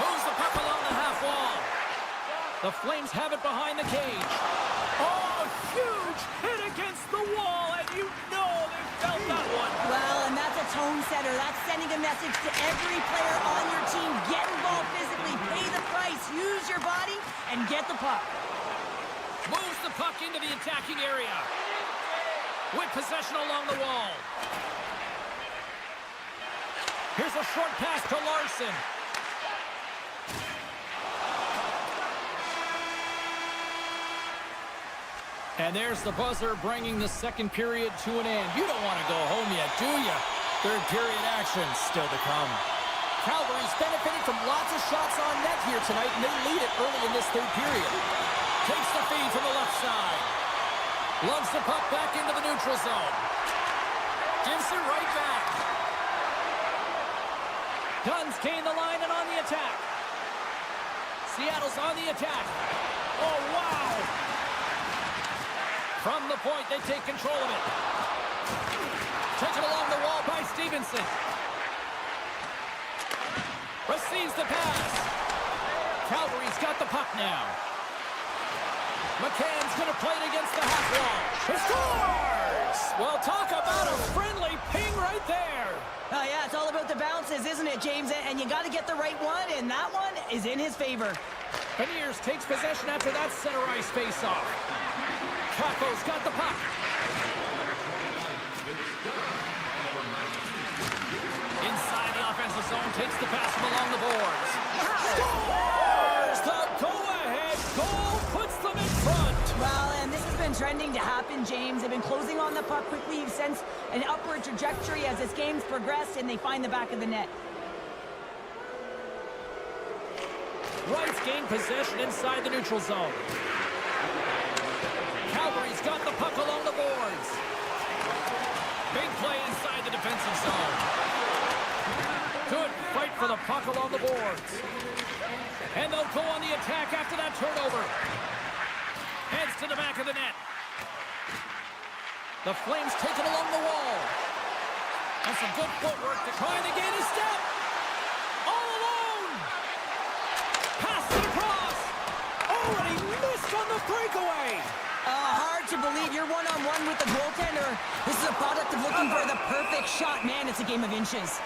Moves the puck along the half wall. The Flames have it behind the cage. Oh, huge hit against the wall, and you know they felt that one. Well, and that's a That's sending a message to every player on your team. Get involved physically, pay the price, use your body, and get the puck. Moves the puck into the attacking area. With possession along the wall. Here's a short pass to Larson. And there's the buzzer bringing the second period to an end. You don't want to go home yet, do you? Third period action still to come. Calgary's benefiting from lots of shots on net here tonight, and they lead it early in this third period. Takes the feed from the left side. Lugs the puck back into the neutral zone. Gives it right back. Duns gain the line and on the attack. Seattle's on the attack. Oh, wow! From the point, they take control of it. Taken along the wall by Stevenson. Receives the pass. Calgary's got the puck now. McCann's going to play it against the half wall. He scores! Well, talk about a friendly ping right there. Oh, yeah, it's all about the bounces, isn't it, James? And you got to get the right one, and that one is in his favor. Beniers takes possession after that center ice face-off. Capo's got the puck. Inside the offensive zone, takes the pass from along the boards. Scores! The go-ahead goal puts them in front. Well, and this has been trending to happen, James. They've been closing on the puck quickly. You've sensed an upward trajectory as this game's progressed, and they find the back of the net. Wrights gain possession inside the neutral zone. Calgary's got the puck along the boards. Big play inside the defensive zone. Good fight for the puck along the boards. And they'll go on the attack after that turnover. Heads to the back of the net. The Flames take it along the wall. And some good footwork to try to gain a step. All alone. Pass it across. Already missed on the breakaway. Hard to believe you're one-on-one with the goaltender. This is a product of looking for the perfect shot. Man, it's a game of inches.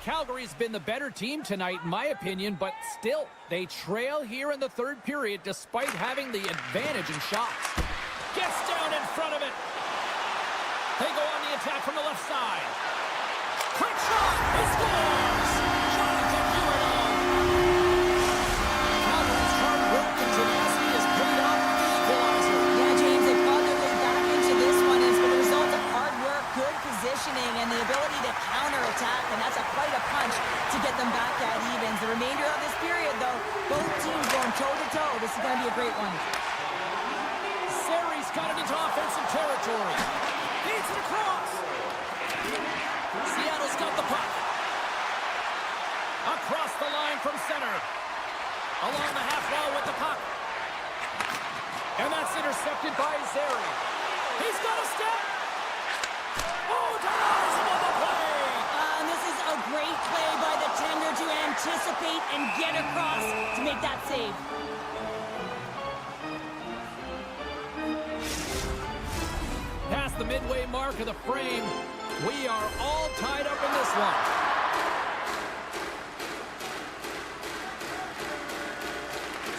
Calgary's been the better team tonight, in my opinion, but still, they trail here in the third period despite having the advantage in shots. Gets down in front of it. They go on the attack from the left side. Quick shot! He scores! Jonathan Huberdeau. Calgary's hard work and tenacity has paid off with the equalizer. Yeah, James, they fought their way back into this one. It's been a result of hard work, good positioning, and the ability to counter-attack, and that's quite a punch to get them back at evens. The remainder of this period, though, both teams going toe-to-toe. This is going to be a great one. Sari's got it into offensive territory. Feeds it across. Seattle's got the puck. Across the line from center. Along the half wall with the puck. And that's intercepted by Zary. He's got a step. Oh, denies him on the play. And this is a great play by the tender to anticipate and get across to make that save. Past the midway mark of the frame, we are all tied up in this one.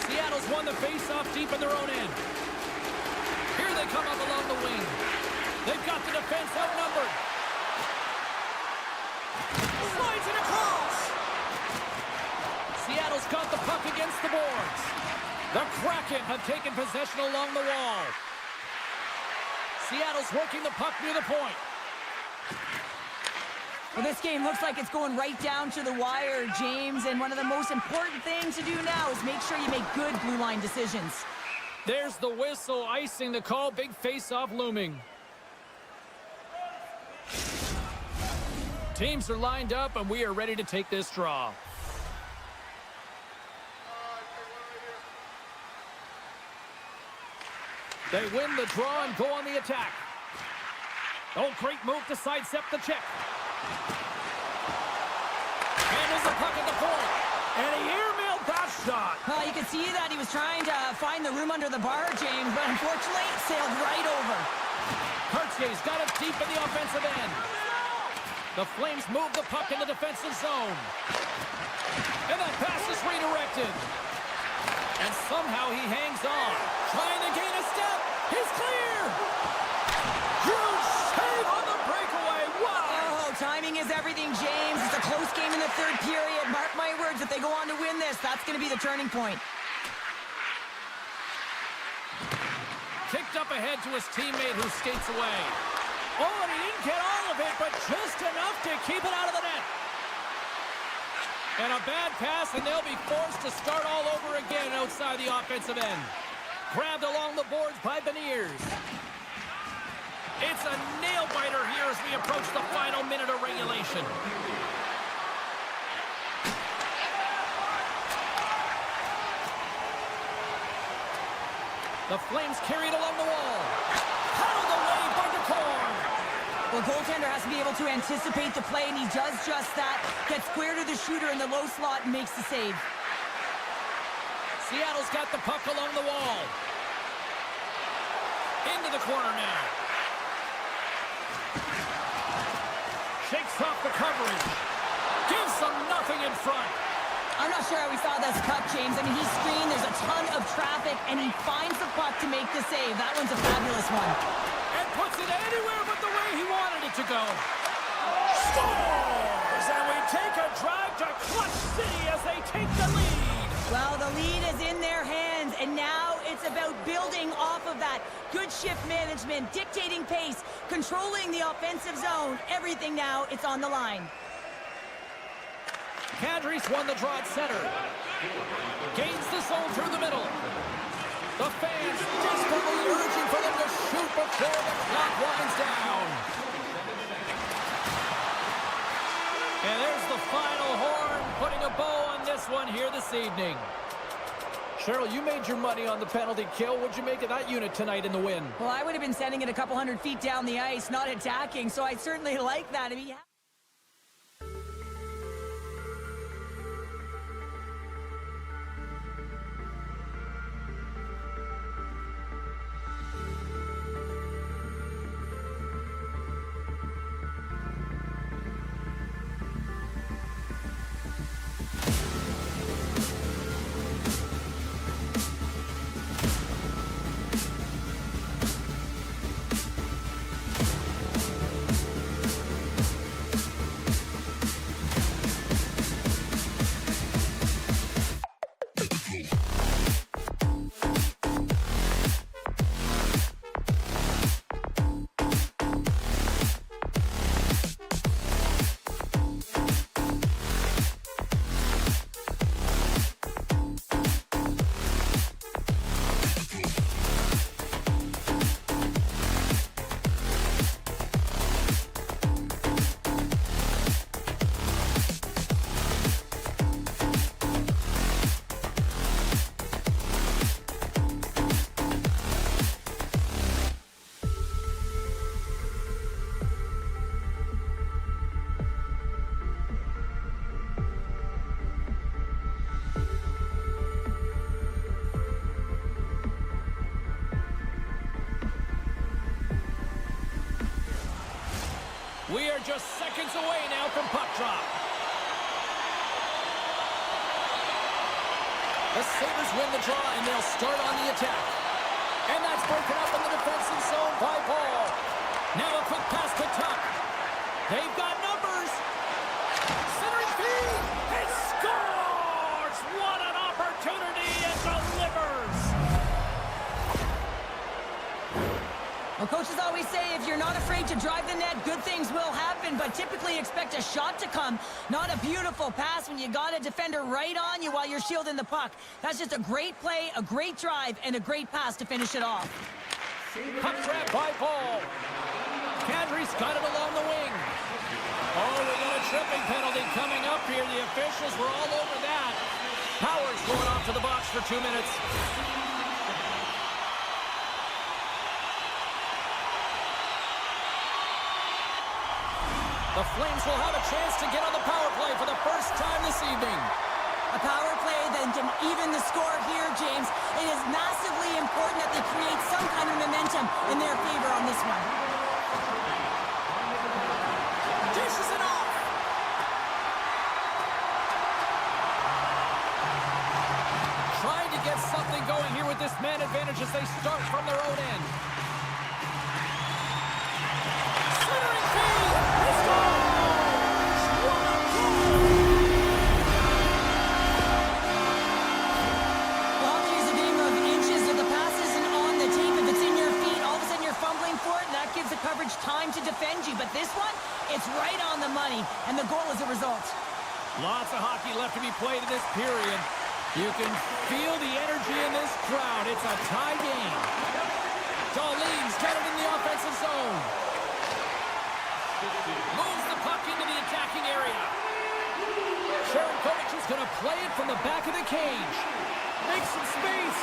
Seattle's won the face-off deep in their own end. Here they come up along the wing. They've got the defense outnumbered. Slides it across. Seattle's got the puck against the boards. The Kraken have taken possession along the wall. Seattle's working the puck near the point. Well, this game looks like it's going right down to the wire, James, and one of the most important things to do now is make sure you make good blue line decisions. There's the whistle, icing the call, big face-off looming. Teams are lined up, and we are ready to take this draw. They win the draw and go on the attack. Oh, great move to sidestep the check. Handles the puck at the point. And he airmailed that shot. Well, you can see that he was trying to find the room under the bar, James, but unfortunately, it sailed right over. Cartier's got it deep in the offensive end. The Flames move the puck in the defensive zone. And that pass is redirected. And somehow he hangs on. Trying to gain a step. He's clear. Huge save on the breakaway. Wow. Oh, timing is everything, James. It's a close game in the third period. Mark my words, if they go on to win this, that's going to be the turning point. Kicked up ahead to his teammate who skates away. Oh, and he didn't get all of it, but just enough to keep it out of the net. And a bad pass, and they'll be forced to start all over again outside the offensive end. Grabbed along the boards by Beniers. It's a nail-biter here as we approach the final minute of regulation. The Flames carried along the wall. Paddled away by the corner. Well, goaltender has to be able to anticipate the play, and he does just that. Gets square to the shooter in the low slot and makes the save. Seattle's got the puck along the wall. Into the corner now. Shakes off the coverage. Gives them nothing in front. I'm not sure how we saw this cut, James. I mean, he's screened, there's a ton of traffic, and he finds the puck to make the save. That one's a fabulous one. And puts it anywhere but the way he wanted it to go. Scores! And we take a drive to Clutch City as they take the lead. Well, the lead is in their hands, and now it's about building off of that. Good shift management, dictating pace, controlling the offensive zone. Everything now, it's on the line. Kadri's won the draw at center. Gains the zone through the middle. The fans desperately urging for them to shoot before the clock winds down. And there's the final horn, putting a bow on this one here this evening. Cheryl, you made your money on the penalty kill. What'd you make of that unit tonight in the win? Well, I would have been sending it a couple 100 feet down the ice, not attacking, so I certainly like that. I mean, We are just seconds away now from puck drop. The Sabres win the draw, and they'll start on the attack. And that's broken up in the defensive zone by Paul. Now a quick pass to Tuck. They've got numbers. Centering feed. He scores! What an opportunity, and delivers! well, coaches always say if you're not afraid to drive the net, good things will happen, but typically expect a shot to come, not a beautiful pass when you got a defender right on you while you're shielding the puck. That's just a great play, a great drive, and a great pass to finish it off. Puck grab by Paul. Kadri's got it along the wing. Oh, we got a tripping penalty coming up here. The officials were all over that. Powers going off to the box for 2 minutes. The Flames will have a chance to get on the power play for the first time this evening. A power play that can even the score here, James. It is massively important that they create some kind of momentum in their favor on this this one. Dishes it off. Trying to get something going here with this man advantage as they start from their own end. Centering feed. He scores! What a goal! Hockey is a game of inches. If the pass isn't on the tape, if it's in your feet, all of a sudden you're fumbling for it, and that gives the coverage time to defend you. But this one, it's right on the money, and the goal is a result. Lots of hockey left to be played in this period. You can feel the energy in this crowd. It's a tie game. Darlene's got it in the offensive zone. Moves the puck into the attacking area. Sharon Kovic is going to play it from the back of the cage. Makes some space.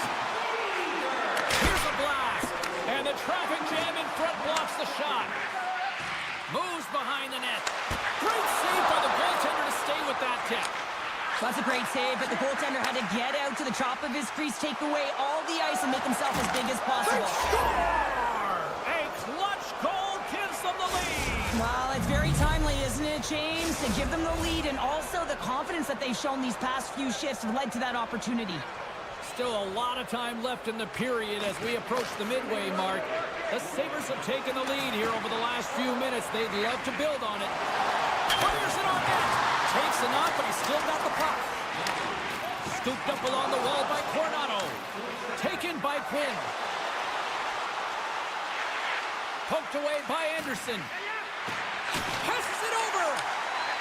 Here's a blast. And the traffic jam in front blocks the shot. Moves behind the net. Great save by the goaltender to stay with that tip. That's a great save, but the goaltender had to get out to the top of his crease, take away all the ice, and make himself as big as possible. Score! A clutch goal gives them the lead. Well, it's very timely, isn't it, James, to give them the lead, and also the confidence that they've shown these past few shifts have led to that opportunity. Still a lot of time left in the period as we approach the midway mark. The Sabres have taken the lead here over the last few minutes. They'd love to build on it. Fires it on net. Takes a knock, but he's still got the puck. Scooped up along the wall by Coronado. Taken by Quinn. Poked away by Anderson. Passes it over.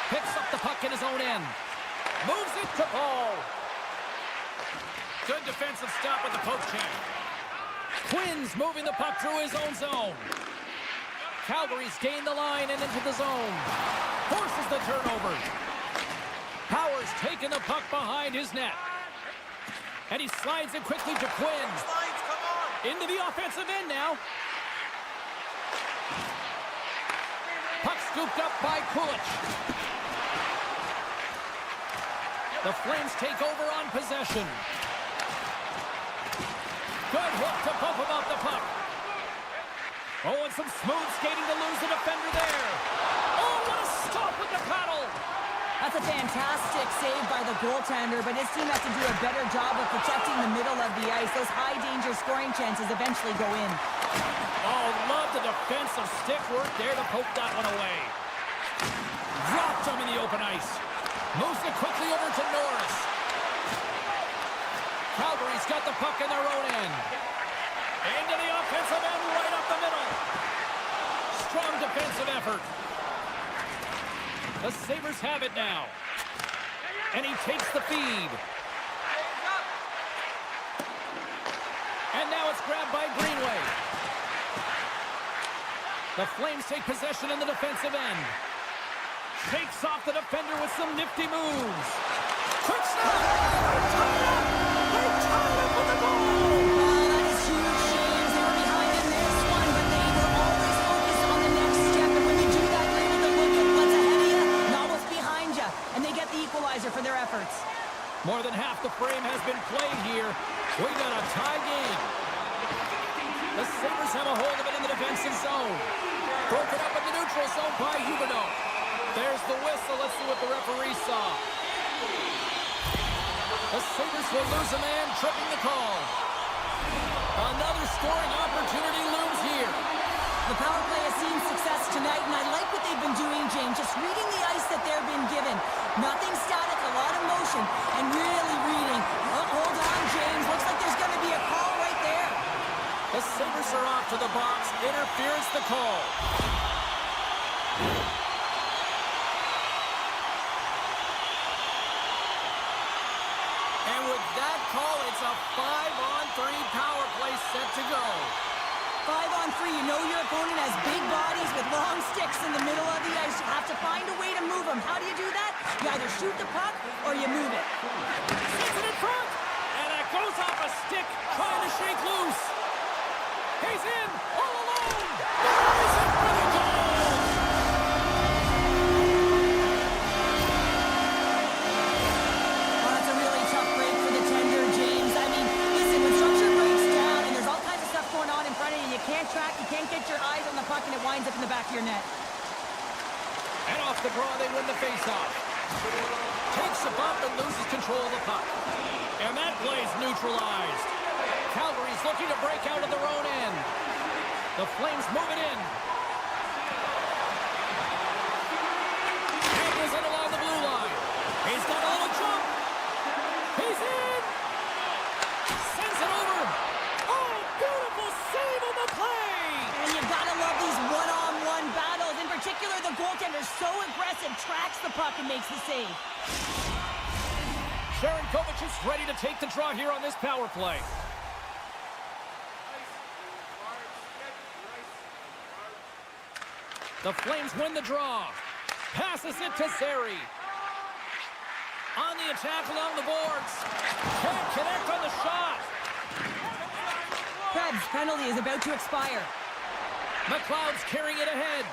Picks up the puck in his own end. Moves it to Paul. Good defensive stop with the poke check. Quinn's moving the puck through his own zone. Calgary's gained the line and into the zone. Forces the turnover. Powers taking the puck behind his net. And he slides it quickly to Quinn. Lines, come on. Into the offensive end now. Puck scooped up by Kulich. The Flames take over on possession. Good hook to bump him off the puck. Oh, and some smooth skating to lose the defender there. Oh, what a stop with the paddle. That's a fantastic save by the goaltender, but his team has to do a better job of protecting the middle of the ice. Those high-danger scoring chances eventually go in. Oh, love the defensive stick work there to poke that one away. Dropped him in the open ice. Moves it quickly over to Norris. Calgary's got the puck in their own end. Into the offensive end, right up the middle. Strong defensive effort. The Sabres have it now. And he takes the feed. And now it's grabbed by Greenway. The Flames take possession in the defensive end. Shakes off the defender with some nifty moves. Quick snap! Tied up! They tied up with the goal! Oh, that is huge, James. They were behind in this one, but they were always focused on the next step. And when you do that, you're able to look at what's ahead of you, not what's behind you. And they get the equalizer for their efforts. More than half the frame has been played here. We got a tie game. The Sabres have a hold of it in the defensive zone. Broken up in the neutral zone by Huberdeau. There's the whistle. Let's see what the referee saw. The Sabres will lose a man, tripping the call. Another scoring opportunity looms here. The power play has seen success tonight, and I like what they've been doing, James. Just reading the ice that they've been given. Nothing static, a lot of motion, and really reading. Oh, hold on, James. Looks like there's going to be a call right there. The Sabres are off to the box. Interference the call. And with that call, it's a 5-on-3 power play set to go. 5-on-3, you know your opponent has big bodies with long sticks in the middle of the ice. You have to find a way to move them. How do you do that? You either shoot the puck or you move it. Sets it in front, and it goes off a stick, trying to shake loose. He's in, all alone. He's in for the goal. Oh, that's a really tough break for the tender, James. I mean, listen, when structure breaks down and there's all kinds of stuff going on in front of you, you can't track, you can't can't get your eyes on the puck and it winds up in the back of your net. And off the draw, they win the faceoff. Takes a bump and loses control of the puck. And that play's neutralized. Calgary's looking to break out of their own end. The Flames move it in. And is in along the blue line. He's got a little jump. He's in. Sends it over. Oh, beautiful save on the play. And you gotta love these one-on-one battles. In particular, the goaltender so aggressive, tracks the puck and makes the save. Sharon Kovac is ready to take the draw here on this power play. The Flames win the draw. Passes it to Zary. On the attack along the boards. Can't connect on the shot. Krebs' penalty is about to expire. McLeod's carrying it ahead.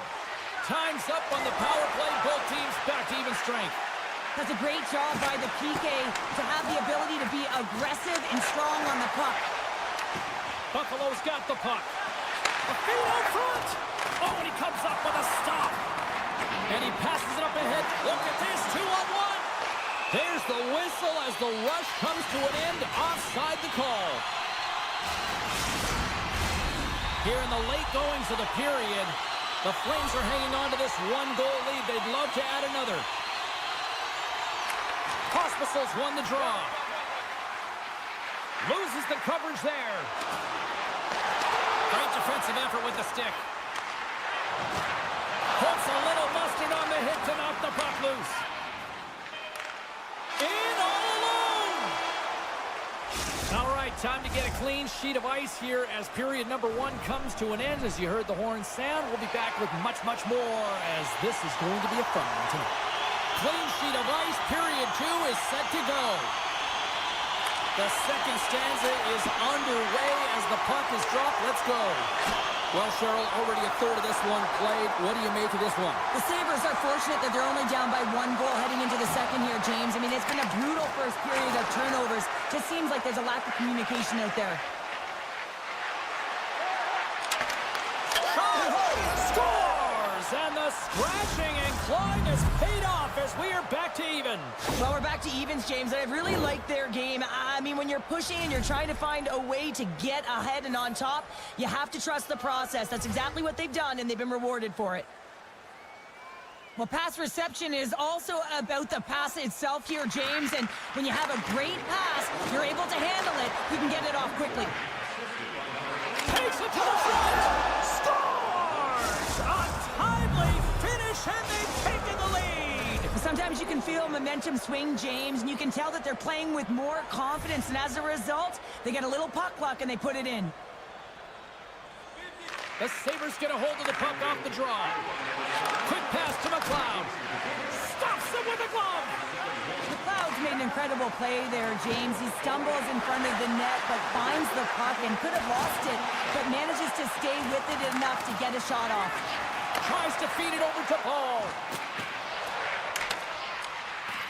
Time's up on the power play. Both teams back to even strength. That's a great job by the PK to have the ability to be aggressive and strong on the puck. Buffalo's got the puck. A feed out front. Oh, and he comes up with a stop. And he passes it up ahead. Look at this, 2-on-1. There's the whistle as the rush comes to an end. Offside the call. Here in the late goings of the period, the Flames are hanging on to this one-goal lead. They'd love to add another. Hospitals won the draw. Loses the coverage there. Great defensive effort with the stick. Puts a little mustard on the hit to knock the puck loose. In all alone. All right, time to get a clean sheet of ice here as period number 1 comes to an end. As you heard the horn sound, we'll be back with much, much more as this is going to be a fun one tonight. Clean sheet of ice, period 2 is set to go. The second stanza is underway as the puck is dropped. Let's go. Well, Cheryl, already a third of this one played. What do you make of this one? The Sabres are fortunate that they're only down by 1 goal heading into the second here, James. I mean, it's been a brutal first period of turnovers. Just seems like there's a lack of communication out there. Scores! And the scratching and clawing has paid off as we are back to even. Well, we're back to evens, James. I really like their game. I mean, when you're pushing and you're trying to find a way to get ahead and on top, you have to trust the process. That's exactly what they've done, and they've been rewarded for it. Well, pass reception is also about the pass itself here, James. And when you have a great pass, you're able to handle it. You can get it off quickly. Takes it to the front. Scores! A timely finish, and they've taken the lead. Sometimes you can feel momentum swing, James, and you can tell that they're playing with more confidence. And as a result, they get a little puck luck and they put it in. The Sabres get a hold of the puck off the draw. Quick pass to McLeod. Stops him with a glove. McLeod's made an incredible play there, James. He stumbles in front of the net, but finds the puck and could have lost it, but manages to stay with it enough to get a shot off. Tries to feed it over to Paul.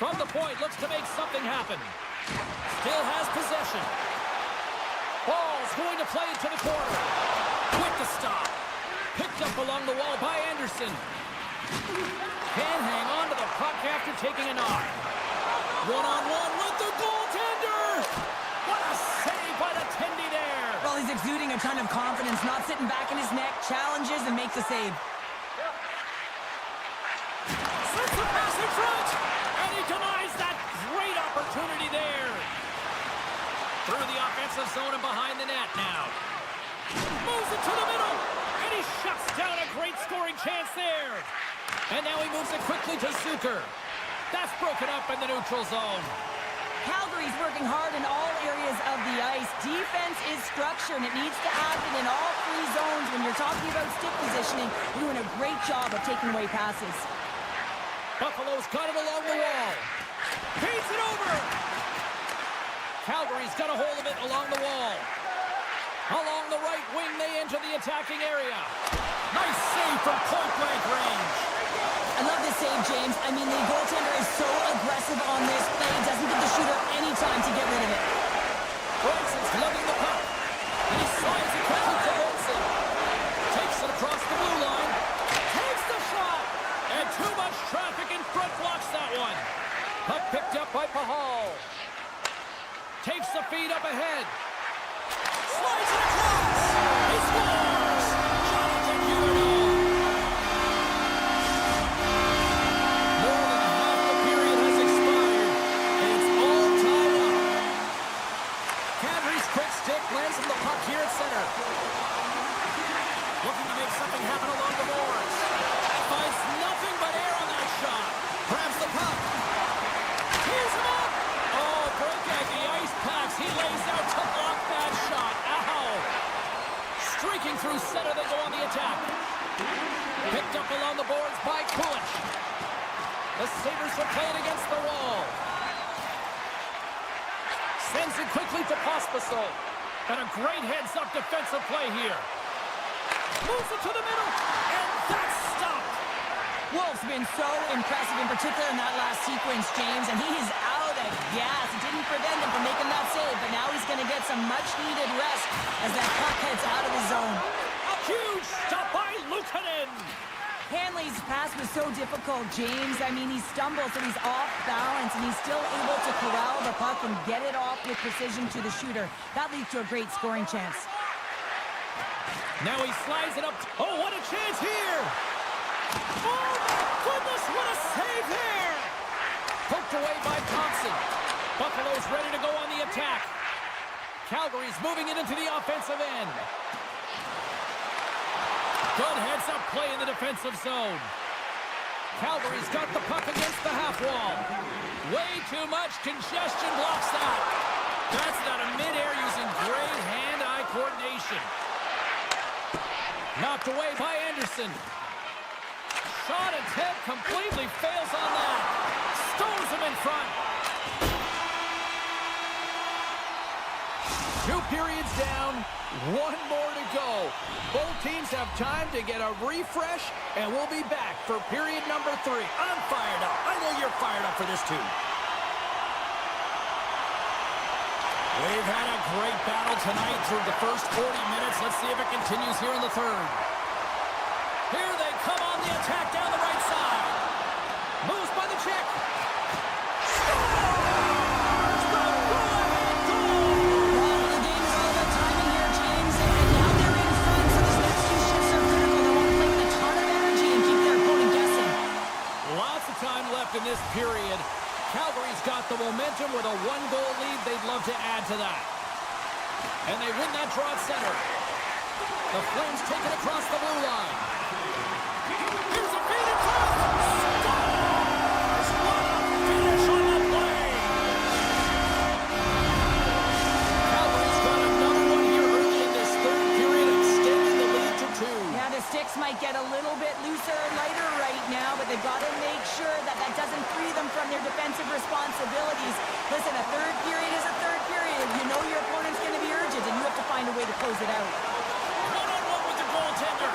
From the point, looks to make something happen. Still has possession. Ball's going to play it to the corner. Quick to stop. Picked up along the wall by Anderson. Can hang on to the puck after taking a knock. One-on-one with the goaltender. What a save by the Tendy there. Well, he's exuding a ton of confidence, not sitting back in his neck, challenges and makes a save. Sets the pass in front. And he denies that great opportunity there. Through the offensive zone and behind the net now. Moves it to the middle. And he shuts down a great scoring chance there. And now he moves it quickly to Zucker. That's broken up in the neutral zone. Calgary's working hard in all areas of the ice. Defense is structure, and it needs to happen in all 3 zones. When you're talking about stick positioning, you're doing a great job of taking away passes. Buffalo's got it along the wall. Feeds it over. Calgary's got a hold of it along the wall. Along the right wing, they enter the attacking area. Nice save from point-blank range. I love this save, James. I mean, the goaltender is so aggressive on this play. It doesn't give the shooter any time to get rid of it. Bryson's lugging the puck. And he slides it quickly to Olsen. Takes Streaking through center, they go on the attack. Picked up along the boards by Kulich. The Sabres will play it against the wall. Sends it quickly to Pospisil. And a great heads-up defensive play here. Moves it to the middle, and that's stopped. Wolf's been so impressive, in particular in that last sequence, James, and he is out of gas. It didn't prevent him from making that save, but now he's going to get some much-needed rest as that puck heads out of his zone. A huge stop by Luukkonen. Hanley's pass was so difficult, James. I mean, he stumbles and he's off balance, and he's still able to corral the puck and get it off with precision to the shooter. That leads to a great scoring chance. Now he slides it up. Oh, what a chance here. Oh, my goodness, what a save there. Poked away by Thompson. Buffalo's ready to go on the attack. Calgary's moving it into the offensive end. Good heads-up play in the defensive zone. Calgary's got the puck against the half wall. Way too much congestion blocks that. That's not a midair using great hand-eye coordination. Knocked away by Anderson. Shot attempt completely fails on that. Stones him in front. 2 periods down, 1 more to go. Both teams have time to get a refresh, and we'll be back for period number 3. I'm fired up. I know you're fired up for this too. We've had a great battle tonight through the first 40 minutes. Let's see if it continues here in the third. Here they come on the attack down the right side. Moves by the Czech. Scores! The go-ahead goal! Well, the game is all about timing here, James, and now they're in front, so these next 2 shifts are critical. They want to play with a ton of energy and keep their opponent guessing. Lots of time left in this period. Calgary's got the momentum with a 1-goal lead. They'd love to add to that. And they win that draw at center. The Flames take it across the blue line. Here's a feed in front. Scores! What a finish on the play! Calgary's got another one here early in this third period, extending the lead to 2. Yeah, the sticks might get a little bit looser and lighter right now, but they've got to make sure that that doesn't free them from their defensive responsibilities. Listen, a third period is a third period. You know your opponent's going to be urgent, and you have to find a way to close it out. One-on-one with the goaltender.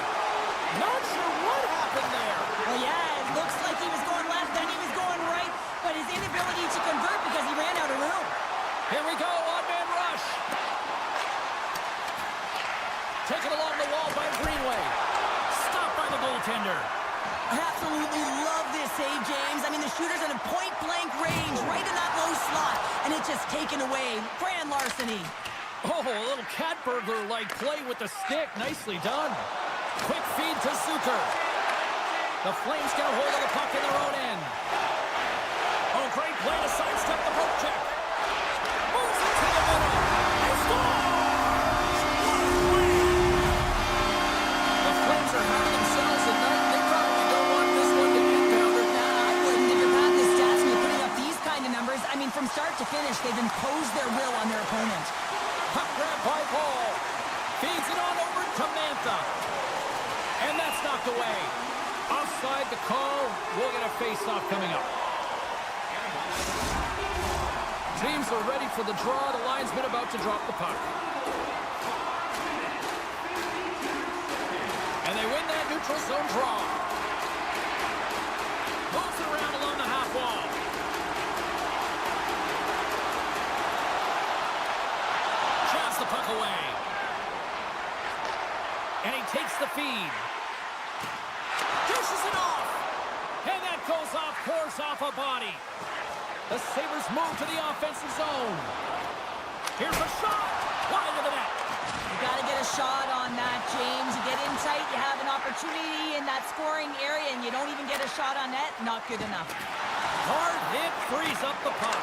Not sure what happened there. Well, yeah, it looks like he was going left, then he was going right, but his inability to convert because he ran out of room. Here we go, one-man rush. Taken along the wall by Greenway. Stopped by the goaltender. I absolutely love this save, James. I mean, the shooter's in a point-blank range, right in that low slot, and it's just taken away. Grand larceny. Oh, a little cat burglar-like play with the stick. Nicely done. Quick feed to Zucker. The Flames get a hold of the puck in their own end. Oh, great play to sidestep the poke check. Moves it to the middle. And scores! What a win! The Flames are having themselves a night. They probably don't want this one to get countered. Nah, I wouldn't. If you're patting the stats and you're putting up these kind of numbers, I mean, from start to finish, they've imposed their will on their opponent. Puck grab by Paul. Feeds it on over to Mantha. And that's knocked away. Offside the call. We'll get a face-off coming up. Teams are ready for the draw. The linesman about to drop the puck. And they win that neutral zone draw. Moves it around along the half wall. Shots the puck away. And he takes the feed. Dishes it off. And that goes off course off a body. The Sabres move to the offensive zone. Here's a shot. Wide of the net. You got to get a shot on that, James. You get in tight, you have an opportunity in that scoring area, and you don't even get a shot on net. Not good enough. Hard hit frees up the puck.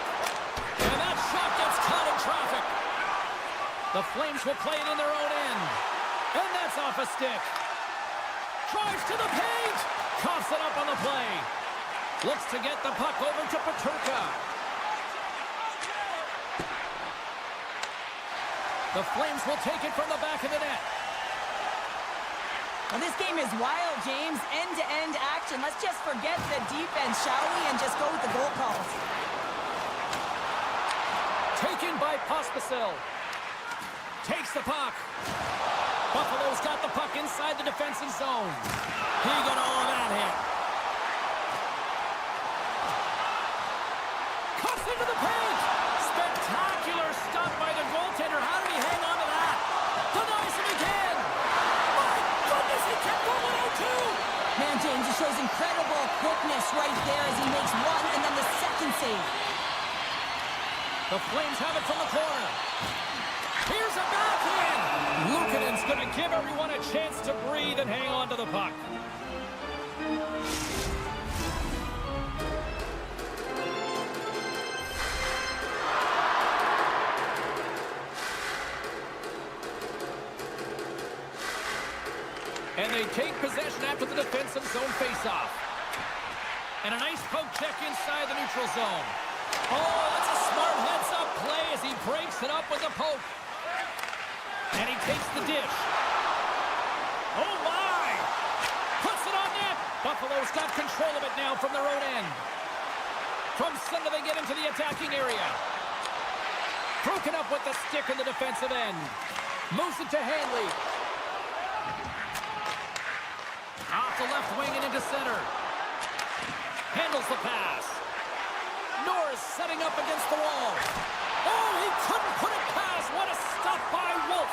And that shot gets caught in traffic. The Flames will play it in their own end. And that's off a stick. Drives to the paint. Coughs it up on the play. Looks to get the puck over to Peterka. The Flames will take it from the back of the net. Well, this game is wild, James. End-to-end action. Let's just forget the defense, shall we, and just go with the goal calls. Taken by Pospisil. Takes the puck. Buffalo's got the puck inside the defensive zone. He got all of that hit. Cuts into the paint. Spectacular stop by the goaltender. How did he hang on to that? Denies him again. My goodness, he kept going out too. Man, James, it shows incredible quickness right there as he makes one and then the second save. The Flames have it from the corner. Here's a backhand. Luukkonen's going to give everyone a chance to breathe and hang on to the puck. And they take possession after the defensive zone faceoff. And a nice poke check inside the neutral zone. Oh, that's a smart heads-up play as he breaks it up with a poke. And he takes the dish. Oh, my! Puts it on net. Buffalo's got control of it now from their own end. From center, they get into the attacking area. Broken up with the stick in the defensive end. Moves it to Hanley. Off the left wing and into center. Handles the pass. Norris setting up against the wall. Oh, he couldn't put it past. What a stop by Wolf.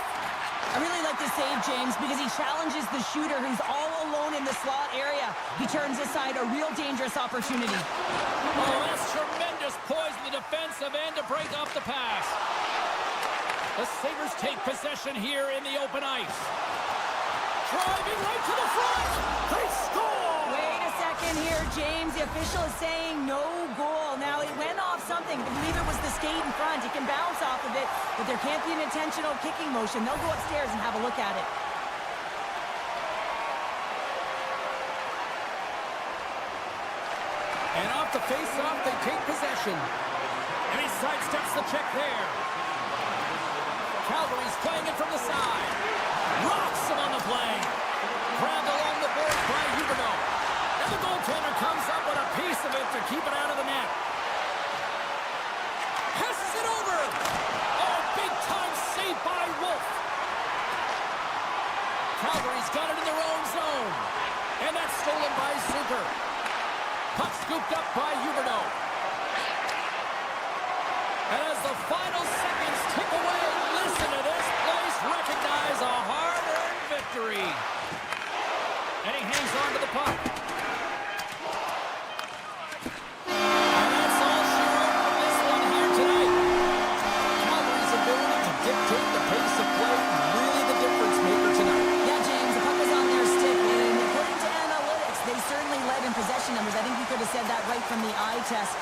I really like this save, James, because he challenges the shooter who's all alone in the slot area. He turns aside a real dangerous opportunity. Oh, that's tremendous poise in the defensive end to break off the pass. The Sabres take possession here in the open ice. Driving right to the front. They score! Wait a second here, James. The official is saying no goal. Now, it went off something. I believe it was the skate in front. It can bounce off of it, but there can't be an intentional kicking motion. They'll go upstairs and have a look at it. And off the face-off, they take possession. And he sidesteps the check there. Calgary's playing it from the side. Rocks him on the play. Grabbed along the boards by Huberdeau. And the goaltender comes up with a piece of it to keep it out of the net. Passes it over. Oh, big-time save by Wolf. Calgary's got it in their own zone. And that's stolen by Zucker. Puck scooped up by Huberdeau. And as the final seconds tick away, listen to this place recognize a hard-earned victory. And he hangs on to the puck. And that's all she wrote from this one here tonight. Calgary's ability to dictate the pace of play, really the difference maker tonight. Yeah, James, the puck was on their stick, and according to analytics, they certainly led in possession numbers. I think we could have said that right from the eye test.